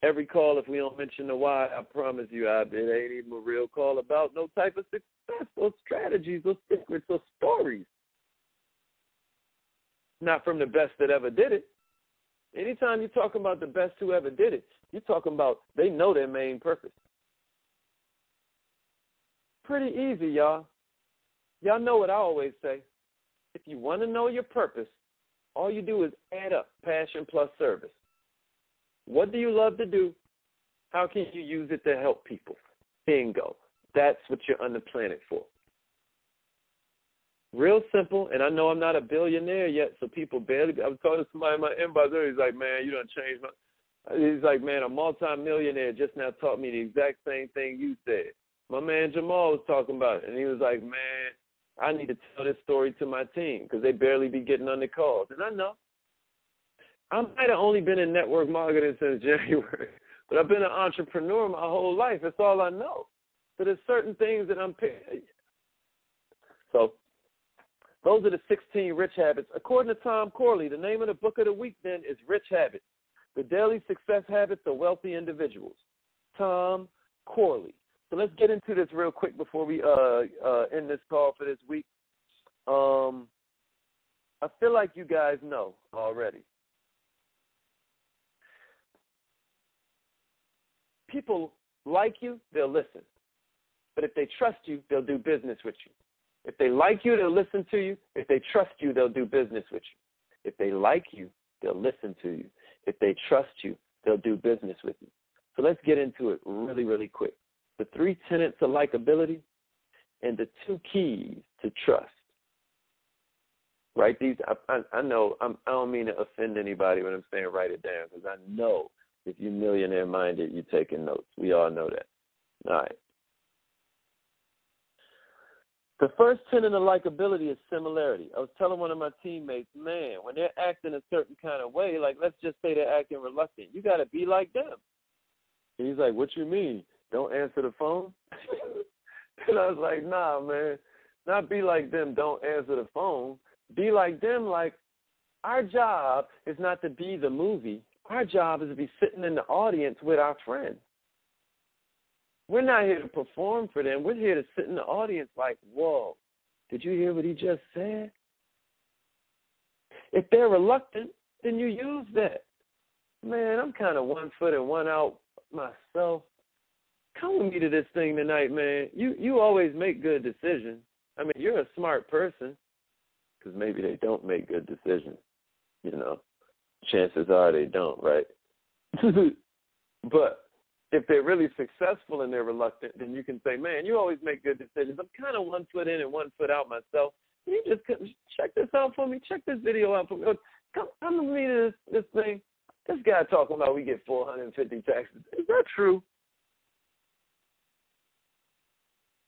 Every call, if we don't mention the why, I promise you, it ain't even a real call about no type of success or strategies or secrets or stories. Not from the best that ever did it. Anytime you're talking about the best who ever did it, you're talking about they know their main purpose. Pretty easy, y'all. Y'all know what I always say. If you want to know your purpose, all you do is add up passion plus service. What do you love to do? How can you use it to help people? Bingo. That's what you're on the planet for. Real simple, and I know I'm not a billionaire yet, so people barely. I was talking to somebody in my inbox earlier. He's like, man, you done changed my. He's like, man, a multi-millionaire just now taught me the exact same thing you said. My man Jamal was talking about it, and he was like, man, I need to tell this story to my team because they barely be getting on the calls. And I know. I might have only been in network marketing since January, but I've been an entrepreneur my whole life. That's all I know. So there's certain things that I'm picking. So those are the 16 rich habits. According to Tom Corley, the name of the book of the week then is Rich Habits, The Daily Success Habits of Wealthy Individuals. Tom Corley. So let's get into this real quick before we end this call for this week. I feel like you guys know already. People like you, they'll listen. But if they trust you, they'll do business with you. If they like you, they'll listen to you. If they trust you, they'll do business with you. If they like you, they'll listen to you. If they trust you, they'll do business with you. So let's get into it really, really quick. The 3 tenets of likability and the 2 keys to trust. Write these. I know. I don't mean to offend anybody when I'm saying write it down, because I know if you're millionaire minded, you're taking notes. We all know that. All right. The first tenet of likability is similarity. I was telling one of my teammates, man, when they're acting a certain kind of way, like let's just say they're acting reluctant, you got to be like them. And he's like, what you mean? Don't answer the phone? And I was like, nah, man, not be like them, don't answer the phone. Be like them, like our job is not to be the movie. Our job is to be sitting in the audience with our friends. We're not here to perform for them. We're here to sit in the audience like, whoa, did you hear what he just said? If they're reluctant, then you use that. Man, I'm kind of 1 foot and 1 out myself. Come with me to this thing tonight, man. You always make good decisions. I mean, you're a smart person, because maybe they don't make good decisions. You know, chances are they don't, right? But if they're really successful and they're reluctant, then you can say, man, you always make good decisions. I'm kind of 1 foot in and 1 foot out myself. Can you just check this out for me? Check this video out for me. Come with me to this thing. This guy talking about we get 450 taxes. Is that true?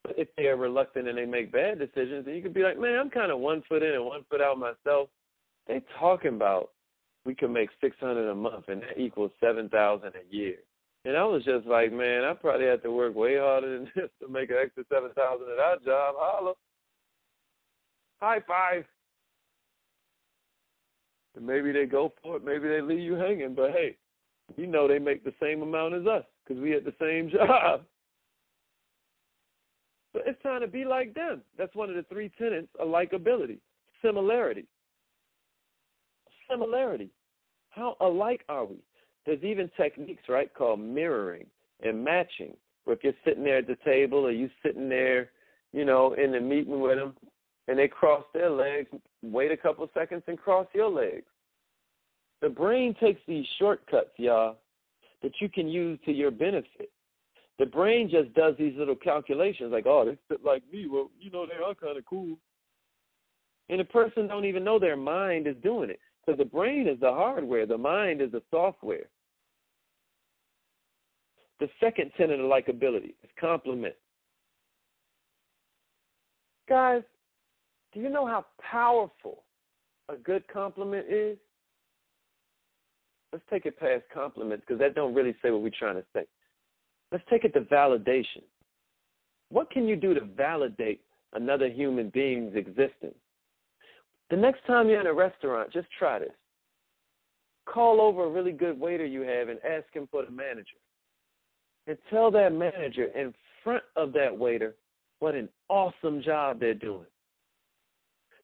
But if they're reluctant and they make bad decisions, then you can be like, man, I'm kind of 1 foot in and 1 foot out myself. They talking about we can make $600 a month, and that equals $7,000 a year. And I was just like, man, I probably have to work way harder than this to make an extra $7,000 at our job. Holla. High five. And maybe they go for it. Maybe they leave you hanging. But, hey, we know they make the same amount as us because we had the same job. But it's time to be like them. That's one of the 3 tenets of likability. Similarity. Similarity. How alike are we? There's even techniques, right, called mirroring and matching, where if you're sitting there at the table or you sitting there, you know, in the meeting with them, and they cross their legs, wait a couple seconds and cross your legs. The brain takes these shortcuts, y'all, that you can use to your benefit. The brain just does these little calculations like, oh, they sit like me. Well, you know, they are kind of cool. And the person don't even know their mind is doing it. So the brain is the hardware. The mind is the software. The second tenet of likability is compliment. Guys, do you know how powerful a good compliment is? Let's take it past compliments because that don't really say what we're trying to say. Let's take it to validation. What can you do to validate another human being's existence? The next time you're in a restaurant, just try this. Call over a really good waiter you have and ask him for the manager. And tell that manager in front of that waiter what an awesome job they're doing.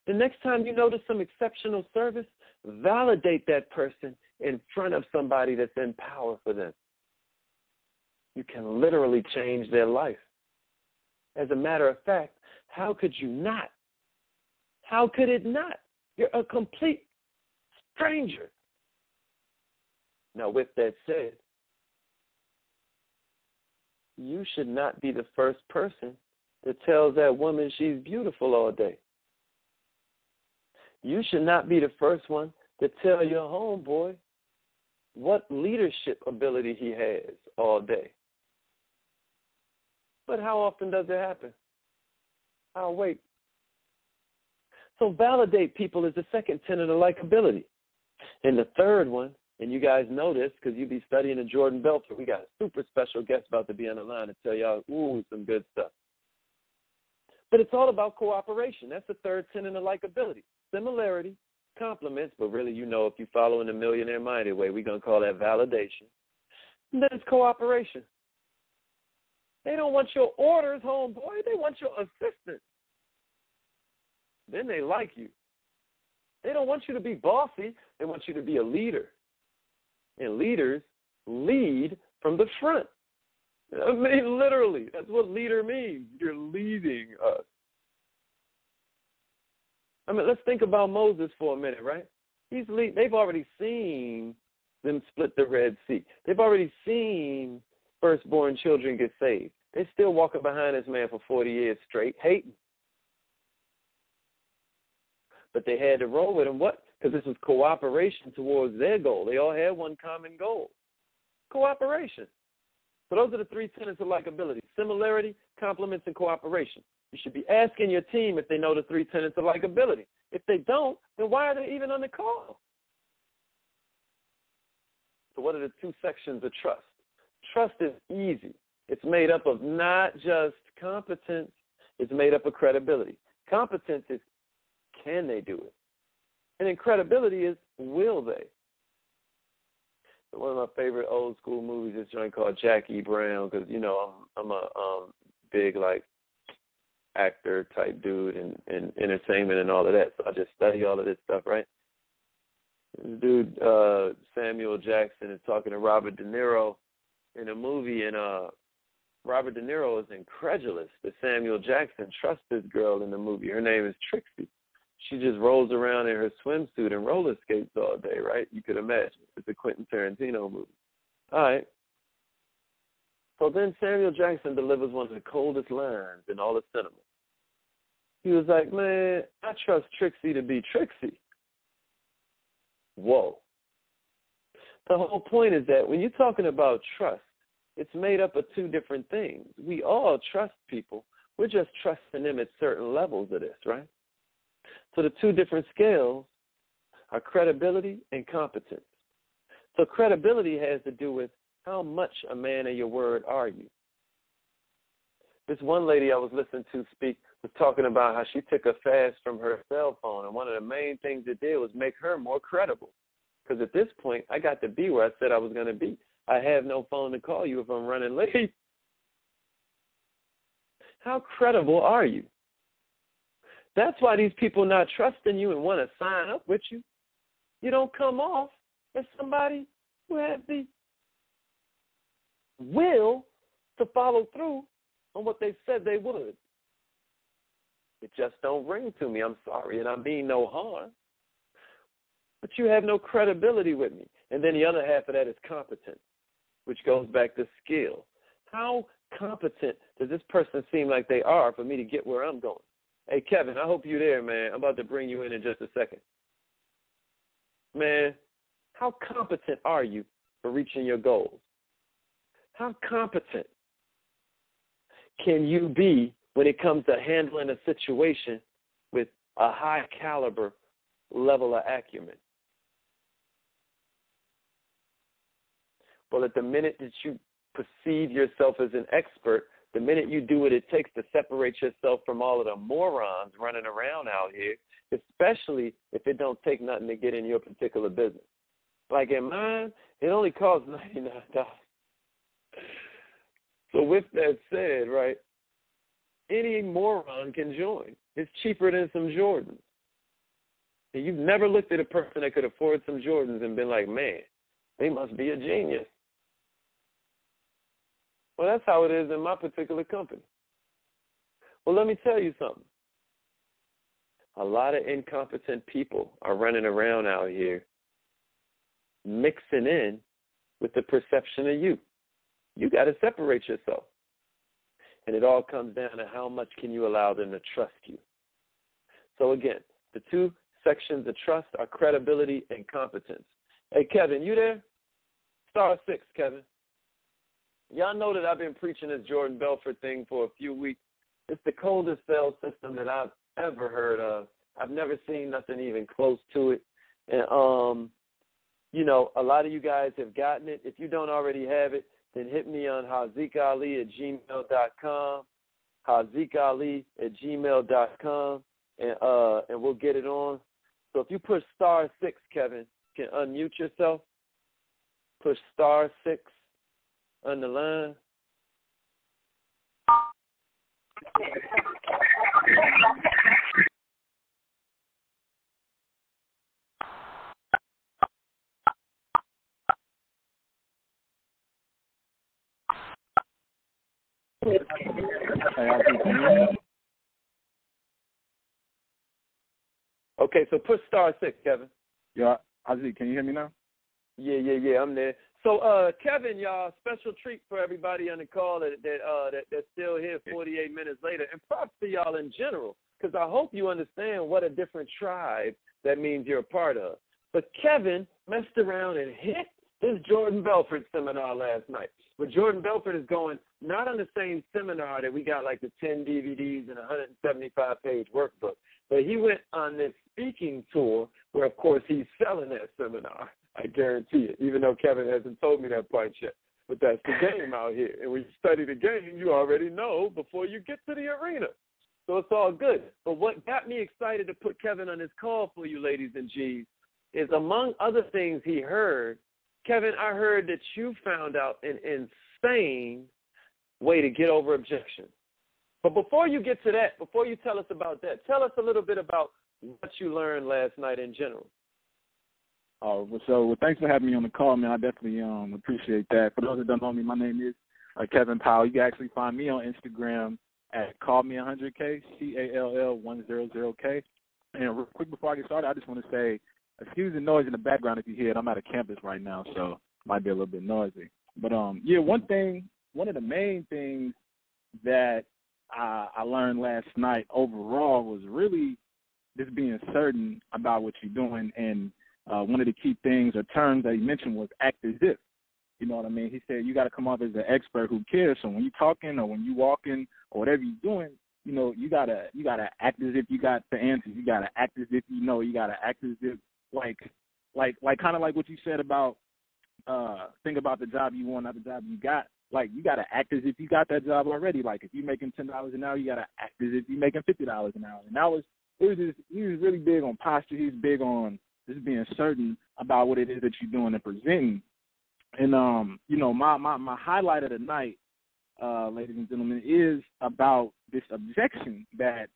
The next time you notice some exceptional service, validate that person in front of somebody that's in power for them. You can literally change their life. As a matter of fact, how could you not? How could it not? You're a complete stranger. Now, with that said, you should not be the first person that tells that woman she's beautiful all day. You should not be the first one to tell your homeboy what leadership ability he has all day. But how often does it happen? I'll wait. So validate people is the second tenet of likability. And the third one, and you guys know this because you be studying the Jordan Belfort. We got a super special guest about to be on the line to tell y'all, some good stuff. But it's all about cooperation. That's the third tenet of likability. Similarity, compliments, but really, you know, if you're following the millionaire minded way, we're going to call that validation. And then it's cooperation. They don't want your orders, homeboy. They want your assistance. Then they like you. They don't want you to be bossy. They want you to be a leader. And leaders lead from the front. I mean, literally, that's what leader means. You're leading us. I mean, let's think about Moses for a minute, right? They've already seen them split the Red Sea. They've already seen firstborn children get saved. They're still walking behind this man for 40 years straight, hating. but they had to roll with them. What? Because this was cooperation towards their goal. They all had one common goal, cooperation. So those are the 3 tenets of likability: similarity, compliments, and cooperation. You should be asking your team if they know the 3 tenets of likability. If they don't, then why are they even on the call? So what are the 2 sections of trust? Trust is easy. It's made up of not just competence, it's made up of credibility. Competence is, can they do it? And then credibility is, will they? So one of my favorite old school movies is a joint called Jackie Brown, because, you know, I'm a big, like, actor type dude and entertainment and all of that. So I just study all of this stuff, right? This dude, Samuel Jackson, is talking to Robert De Niro in a movie, and Robert De Niro is incredulous that Samuel Jackson trusts this girl in the movie. Her name is Trixie. She just rolls around in her swimsuit and roller skates all day, right? You could imagine. It's a Quentin Tarantino movie. All right. So then Samuel Jackson delivers one of the coldest lines in all of cinema. He was like, man, I trust Trixie to be Trixie. Whoa. The whole point is that when you're talking about trust, it's made up of 2 different things. We all trust people. We're just trusting them at certain levels of this, right? So the 2 different scales are credibility and competence. So credibility has to do with how much a man of your word are you. This one lady I was listening to speak was talking about how she took a fast from her cell phone, and one of the main things it did was make her more credible. Because at this point, I got to be where I said I was going to be. I have no phone to call you if I'm running late. How credible are you? That's why these people not trusting you and want to sign up with you. You don't come off as somebody who has the will to follow through on what they said they would. It just don't ring to me. I'm sorry, and I mean no harm. But you have no credibility with me. And then the other half of that is competence, which goes back to skill. How competent does this person seem like they are for me to get where I'm going? Hey, Kevin, I hope you're there, man. I'm about to bring you in just a second. Man, how competent are you for reaching your goals? How competent can you be when it comes to handling a situation with a high caliber level of acumen? Well, at the minute that you perceive yourself as an expert, the minute you do what it takes to separate yourself from all of the morons running around out here, especially if it don't take nothing to get in your particular business. Like in mine, it only costs $99. So with that said, right, any moron can join. It's cheaper than some Jordans. And you've never looked at a person that could afford some Jordans and been like, man, they must be a genius. Well, that's how it is in my particular company. Well, let me tell you something. A lot of incompetent people are running around out here mixing in with the perception of you. You got to separate yourself. And it all comes down to how much can you allow them to trust you. So again, the 2 sections of trust are credibility and competence. Hey, Kevin, you there? Star 6, Kevin. Y'all know that I've been preaching this Jordan Belfort thing for a few weeks. It's the coldest sales system that I've ever heard of. I've never seen nothing even close to it. And, you know, a lot of you guys have gotten it. If you don't already have it, then hit me on haziqali@gmail.com, haziqali@gmail.com, and we'll get it on. So if you push star 6, Kevin, you can unmute yourself. Push star 6 on the line. Okay, so push star 6, Kevin. Yeah, Haziq, can you hear me now? Yeah, I'm there. So, Kevin, y'all, special treat for everybody on the call that's still here 48 minutes later. And props to y'all in general because I hope you understand what a different tribe that means you're a part of. But Kevin messed around and hit his Jordan Belfort seminar last night. But Jordan Belfort is going not on the same seminar that we got like the 10 DVDs and a 175-page workbook, but he went on this speaking tour where, of course, he's selling that seminar. I guarantee it, even though Kevin hasn't told me that part yet. But that's the game out here. And when you study the game, you already know before you get to the arena. So it's all good. But what got me excited to put Kevin on this call for you, ladies and G's, is among other things he heard, Kevin, I heard that you found out an insane way to get over objection. But before you get to that, before you tell us about that, tell us a little bit about what you learned last night in general. So thanks for having me on the call, man. I definitely appreciate that. For those that don't know me, my name is Kevin Powell. You can actually find me on Instagram at callme100K, CALL100K. And real quick before I get started, I just want to say, excuse the noise in the background if you hear it. I'm at a campus right now, so it might be a little bit noisy. But one of the main things that I learned last night overall was really just being certain about what you're doing. And one of the key things or terms that he mentioned was act as if. You know what I mean? He said you got to come off as an expert who cares. So when you're talking or when you're walking or whatever you're doing, you know, you gotta act as if you got the answers. You gotta act as if you know. You gotta act as if like kind of like what you said about think about the job you want, not the job you got. Like you gotta act as if you got that job already. Like if you're making $10 an hour, you gotta act as if you're making $50 an hour. And he was really big on posture. He's big on just being certain about what it is that you're doing and presenting. And you know, my highlight of the night, ladies and gentlemen, is about this objection that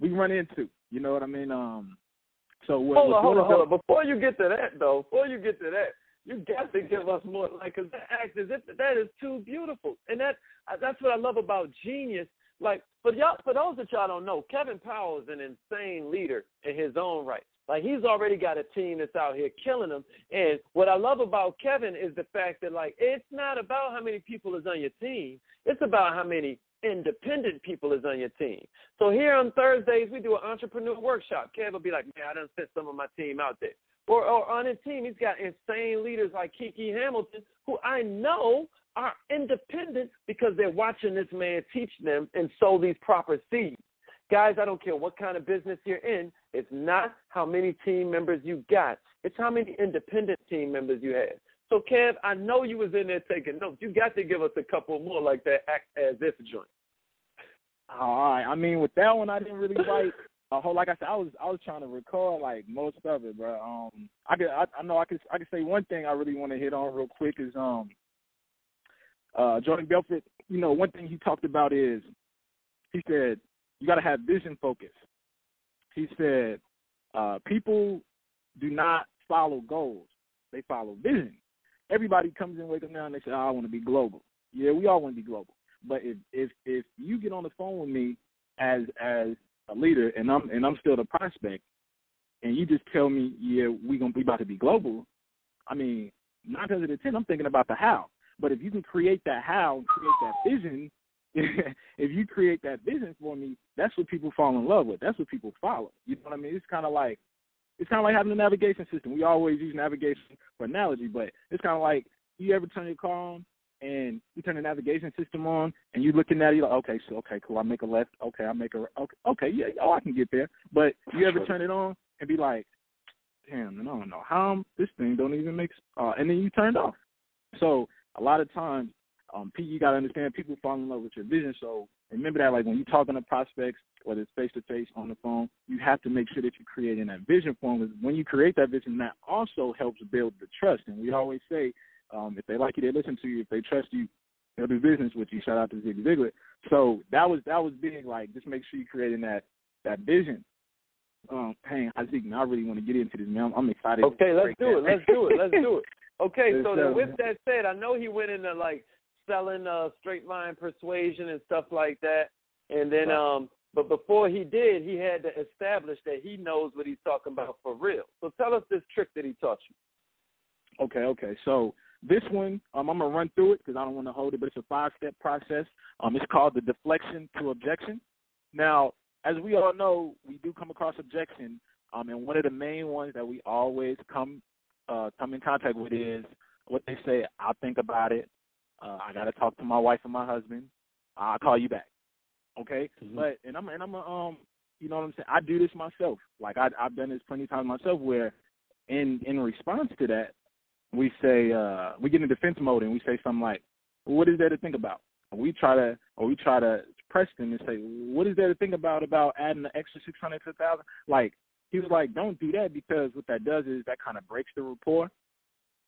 we run into. You know what I mean? Hold on. Before you get to that, you got to give us more, like, because that act as if that is too beautiful, and that's what I love about genius. Like, for those that y'all don't know, Kevin Powell is an insane leader in his own right. Like, he's already got a team that's out here killing him. And what I love about Kevin is the fact that, like, it's not about how many people is on your team. It's about how many independent people is on your team. So here on Thursdays, we do an entrepreneur workshop. Kev will be like, man, I done sent some of my team out there. Or on his team, he's got insane leaders like Kiki Hamilton, who I know are independent because they're watching this man teach them and sow these proper seeds. Guys, I don't care what kind of business you're in. It's not how many team members you got. It's how many independent team members you have. So, Kev, I know you was in there taking notes. You got to give us a couple more like that act as if joint. All right. I mean, with that one, I didn't really write a whole. Like I said, I was trying to record like most of it, bro. I could say one thing I really want to hit on real quick is Jordan Belfort. You know, one thing he talked about is he said you got to have vision focus. He said people do not follow goals; they follow vision. Everybody comes in, wake up now, and they say, I want to be global. Yeah, we all want to be global. But if you get on the phone with me as a leader and I'm still the prospect, and you just tell me, yeah, we about to be global, I mean, 9 times out of 10, I'm thinking about the how. But if you can create that how and create that vision, if you create that vision for me, that's what people fall in love with. That's what people follow. You know what I mean? It's kind of like having a navigation system. We always use navigation for analogy, but it's kind of like you ever turn your car on and you turn the navigation system on and you're looking at it, you're like, okay, cool, I make a left, okay, I make a right, okay, yeah, I can get there. But you ever turn it on and be like, damn, I don't know how this thing don't even make and then you turned off. So a lot of times, you got to understand people fall in love with your vision. So remember that, like when you're talking to prospects, whether it's face-to-face, on the phone, you have to make sure that you're creating that vision for them. When you create that vision, that also helps build the trust. And we always say, if they like you, they listen to you. If they trust you, they'll do business with you. Shout out to Zig Ziglar. So that was big. Like, just make sure you're creating that vision. Hey, Haziq, I really want to get into this, man. I'm excited. Okay, let's do it. Okay, so then with that said, I know he went into, like, selling straight line persuasion and stuff like that. And then, but before he did, he had to establish that he knows what he's talking about for real. So tell us this trick that he taught you. Okay. So this one, I'm going to run through it because I don't want to hold it, but it's a 5-step process. It's called the deflection to objection. Now, as we all know, we do come across objection, and one of the main ones that we always come in contact with is what they say, I'll think about it. I got to talk to my wife and my husband. I'll call you back. Okay? Mm-hmm. But I'm you know what I'm saying? I do this myself. Like, I've done this plenty of times myself where in response to that, we say, we get in defense mode and we say something like, well, what is there to think about? And we try to press them and say, what is there to think about adding an extra 600 to 1,000? Like, he was like, don't do that, because what that does is that kind of breaks the rapport.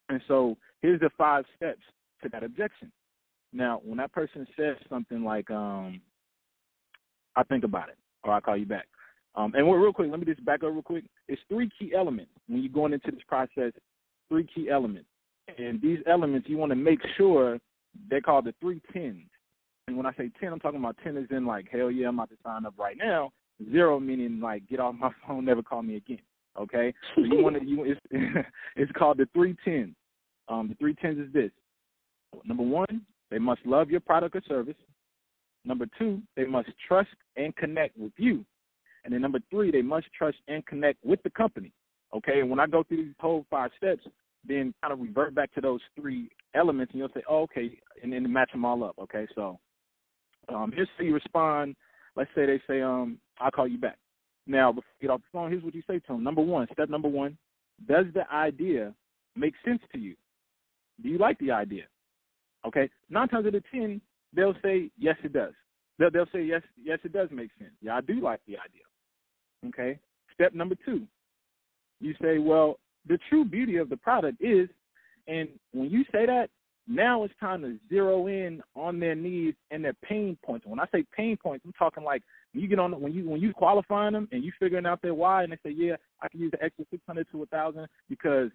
And so here's the 5 steps to that objection. Now, when that person says something like, I'll think about it, or I'll call you back. And real quick, let me just back up real quick. It's 3 key elements when you're going into this process, 3 key elements. And these elements, you want to make sure they're called the 3 10s. And when I say 10, I'm talking about 10 as in like, hell yeah, I'm about to sign up right now. 0 meaning like, get off my phone, never call me again. Okay? So it's called the 3 10s. The 3 10s is this. Number 1, they must love your product or service. Number 2, they must trust and connect with you. And then number 3, they must trust and connect with the company. Okay? And when I go through these whole 5 steps, then kind of revert back to those 3 elements, and you'll say, oh, okay, and then match them all up. Okay? So here's how you respond. Let's say they say, I'll call you back. Now, before you get off the phone, here's what you say to them. Step number 1, does the idea make sense to you? Do you like the idea? Okay? 9 times out of 10, they'll say, yes, it does. They'll say, yes, it does make sense. Yeah, I do like the idea. Okay? Step number 2, you say, well, the true beauty of the product is, and when you say that, now it's time to zero in on their needs and their pain points. When I say pain points, I'm talking like when you get on when you qualifying them and you figuring out their why, and they say, yeah, I can use the extra 600 to 1,000 because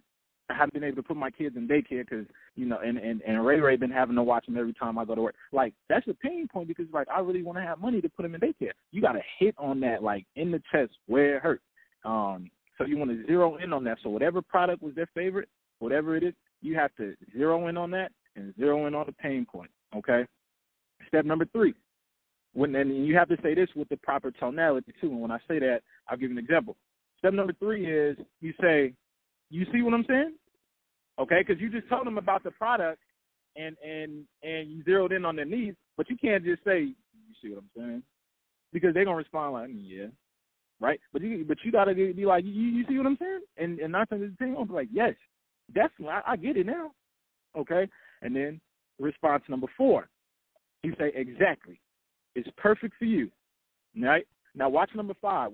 I haven't been able to put my kids in daycare because, you know, and Ray been having to watch them every time I go to work. Like, that's a pain point because, like, I really want to have money to put them in daycare. You got to hit on that, like, in the chest where it hurts. So you want to zero in on that. So whatever product was their favorite, whatever it is, you have to zero in on that and zero in on the pain point, okay? Step number 3, and you have to say this with the proper tonality, too. And when I say that, I'll give you an example. Step number 3 is you say, you see what I'm saying? Okay, because you just told them about the product and you zeroed in on their needs, but you can't just say, you see what I'm saying? Because they're going to respond like, yeah, right? But you got to be like, you see what I'm saying? And 9 times out of 10, I'll be like, yes, definitely, I get it now. Okay? And then response number 4, you say, exactly. It's perfect for you. Right? Now watch number 5.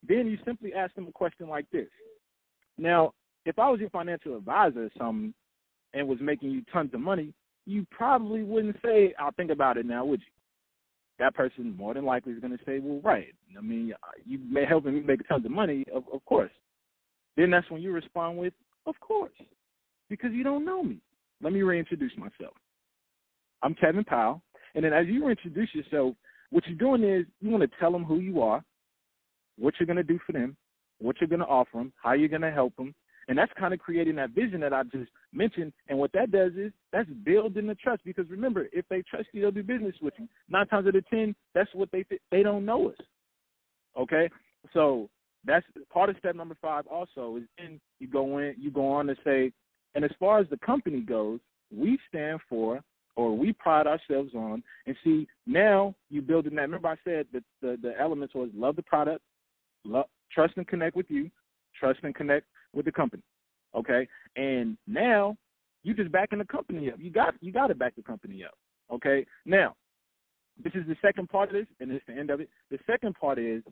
Then you simply ask them a question like this. Now, if I was your financial advisor or something and was making you tons of money, you probably wouldn't say, I'll think about it now, would you? That person more than likely is going to say, well, right. I mean, you may help me make tons of money, of course. Then that's when you respond with, of course, because you don't know me. Let me reintroduce myself. I'm Kevin Powell. And then as you reintroduce yourself, what you're doing is you want to tell them who you are, what you're going to do for them, what you're going to offer them, how you're going to help them. And that's kind of creating that vision that I just mentioned. And what that does is that's building the trust. Because remember, if they trust you, they'll do business with you. 9 times out of 10, that's what they don't know us. Okay? So that's part of step number 5 also is then you go on to say, and as far as the company goes, we stand for, or we pride ourselves on, and see, now you're building that. Remember I said that the elements was love the product, trust and connect with you, trust and connect with the company, okay? And now you just backing the company up. You got to back the company up, okay? Now, this is the second part of this, and it's the end of it. The second part is,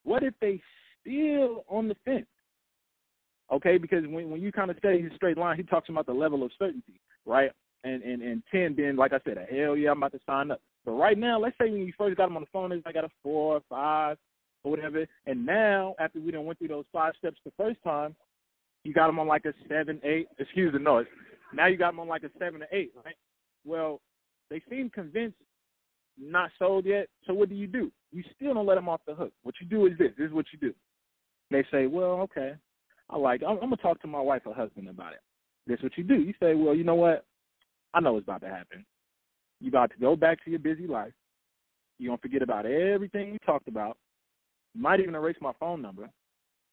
what if they still on the fence? Okay, because when you kind of study his straight line, he talks about the level of certainty, right? And 10 being, like I said, a hell yeah, I'm about to sign up. But right now, let's say when you first got him on the phone, I got a 4, 5, or whatever. And now, after we done went through those 5 steps the first time, you got him on like a 7, 8. Excuse the noise. Now you got him on like a 7 or 8, right? Well, they seem convinced, not sold yet. So what do? You still don't let them off the hook. What you do is this. This is what you do. They say, well, okay, I'm going to talk to my wife or husband about it. This is what you do. You say, well, you know what? I know what's about to happen. You're about to go back to your busy life. You're going to forget about everything we talked about. You might even erase my phone number.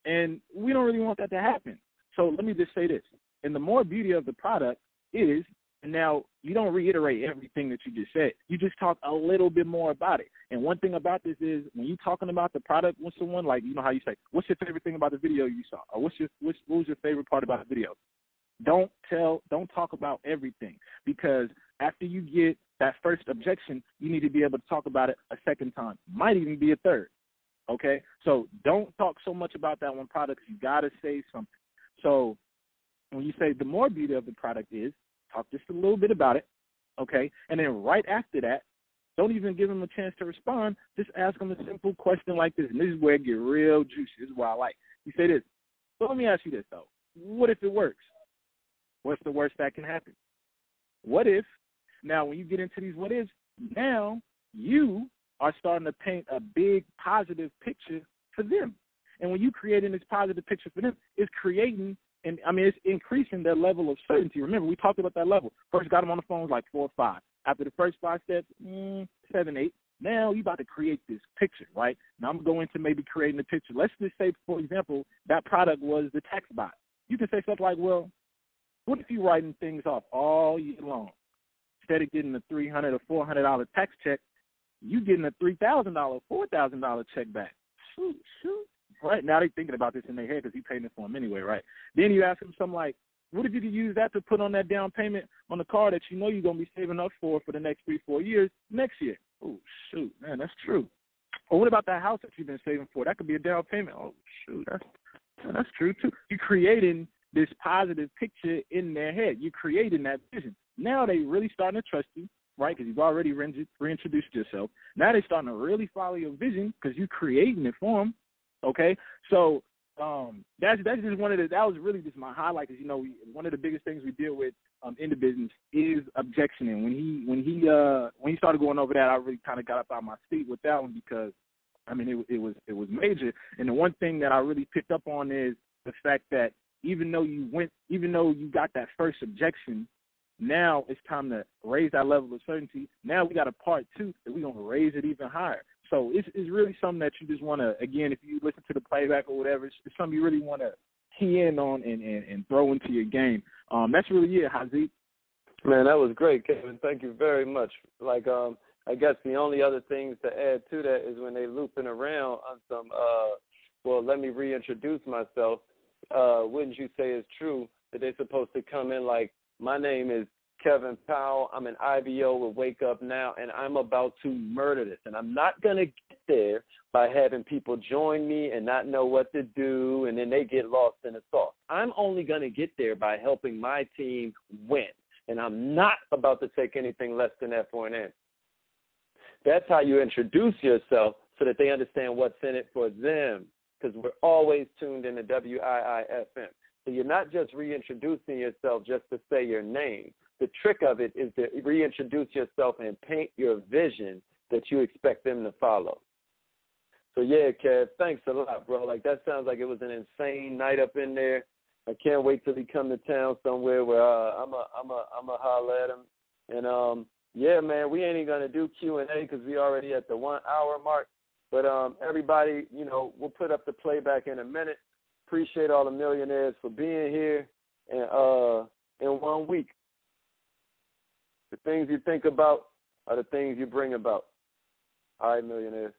And we don't really want that to happen. So let me just say this. And the more beauty of the product is, and now you don't reiterate everything that you just said. You just talk a little bit more about it. And one thing about this is when you're talking about the product with someone, like, you know how you say, what's your favorite thing about the video you saw? Or what was your favorite part about the video? Don't talk about everything, because after you get that first objection, you need to be able to talk about it a second time. Might even be a third. Okay? So don't talk so much about that one product. You got to say something. So when you say the more beauty of the product is, talk just a little bit about it, okay? And then right after that, don't even give them a chance to respond. Just ask them a simple question like this. And this is where it gets real juicy. This is why I like. You say this. So let me ask you this, though. What if it works? What's the worst that can happen? What if, now when you get into these what ifs, now you are starting to paint a big positive picture for them. And when you're creating this positive picture for them, it's creating, and I mean, it's increasing their level of certainty. Remember, we talked about that level. First got them on the phone was like 4 or 5. After the first 5 steps, 7, 8. Now you about to create this picture, right? Now I'm going to maybe creating the picture. Let's just say, for example, that product was the text bot. You can say something like, well, what if you're writing things off all year long? Instead of getting a $300 or $400 tax check, you getting a $3,000, $4,000 check back. Shoot. Right, now they're thinking about this in their head because you're paying it for them anyway, right? Then you ask them something like, what if you could use that to put on that down payment on the car that you know you're going to be saving up for the next 3-4 years next year? Oh, shoot, man, that's true. Or what about that house that you've been saving for? That could be a down payment. Oh, shoot, that's true, too. You're creating this positive picture in their head. You're creating that vision. Now they really starting to trust you, right, because you've already reintroduced yourself. Now they're starting to really follow your vision because you're creating it for them. Okay, so that's just one of the, that was really just my highlight, because, you know, one of the biggest things we deal with in the business is objectioning. When he started going over that, I really kind of got up out of my seat with that one, because I mean it was major. And the one thing that I really picked up on is the fact that even though you got that first objection, now it's time to raise that level of certainty. Now we got a part 2 that we're gonna raise it even higher. So it's really something that you just want to, again, if you listen to the playback or whatever, it's something you really want to key in on and throw into your game. That's really it, Haziq. Man, that was great, Kevin. Thank you very much. Like, I guess the only other things to add to that is when they looping around on some, well, let me reintroduce myself. Wouldn't you say it's true that they're supposed to come in like, my name is Kevin Powell, I'm an IBO with Wake Up Now, and I'm about to murder this. And I'm not going to get there by having people join me and not know what to do, and then they get lost in the sauce. I'm only going to get there by helping my team win, and I'm not about to take anything less than that for an answer. That's how you introduce yourself so that they understand what's in it for them, because we're always tuned in to WIIFM. So you're not just reintroducing yourself just to say your name. The trick of it is to reintroduce yourself and paint your vision that you expect them to follow. So yeah, Kev, thanks a lot, bro. Like, that sounds like it was an insane night up in there. I can't wait till he come to town somewhere where I'm a holler at him. And yeah, man, we ain't even gonna do Q&A because we already at the 1 hour mark. But everybody, you know, we'll put up the playback in a minute. Appreciate all the millionaires for being here and in 1 week. The things you think about are the things you bring about. All right, millionaires.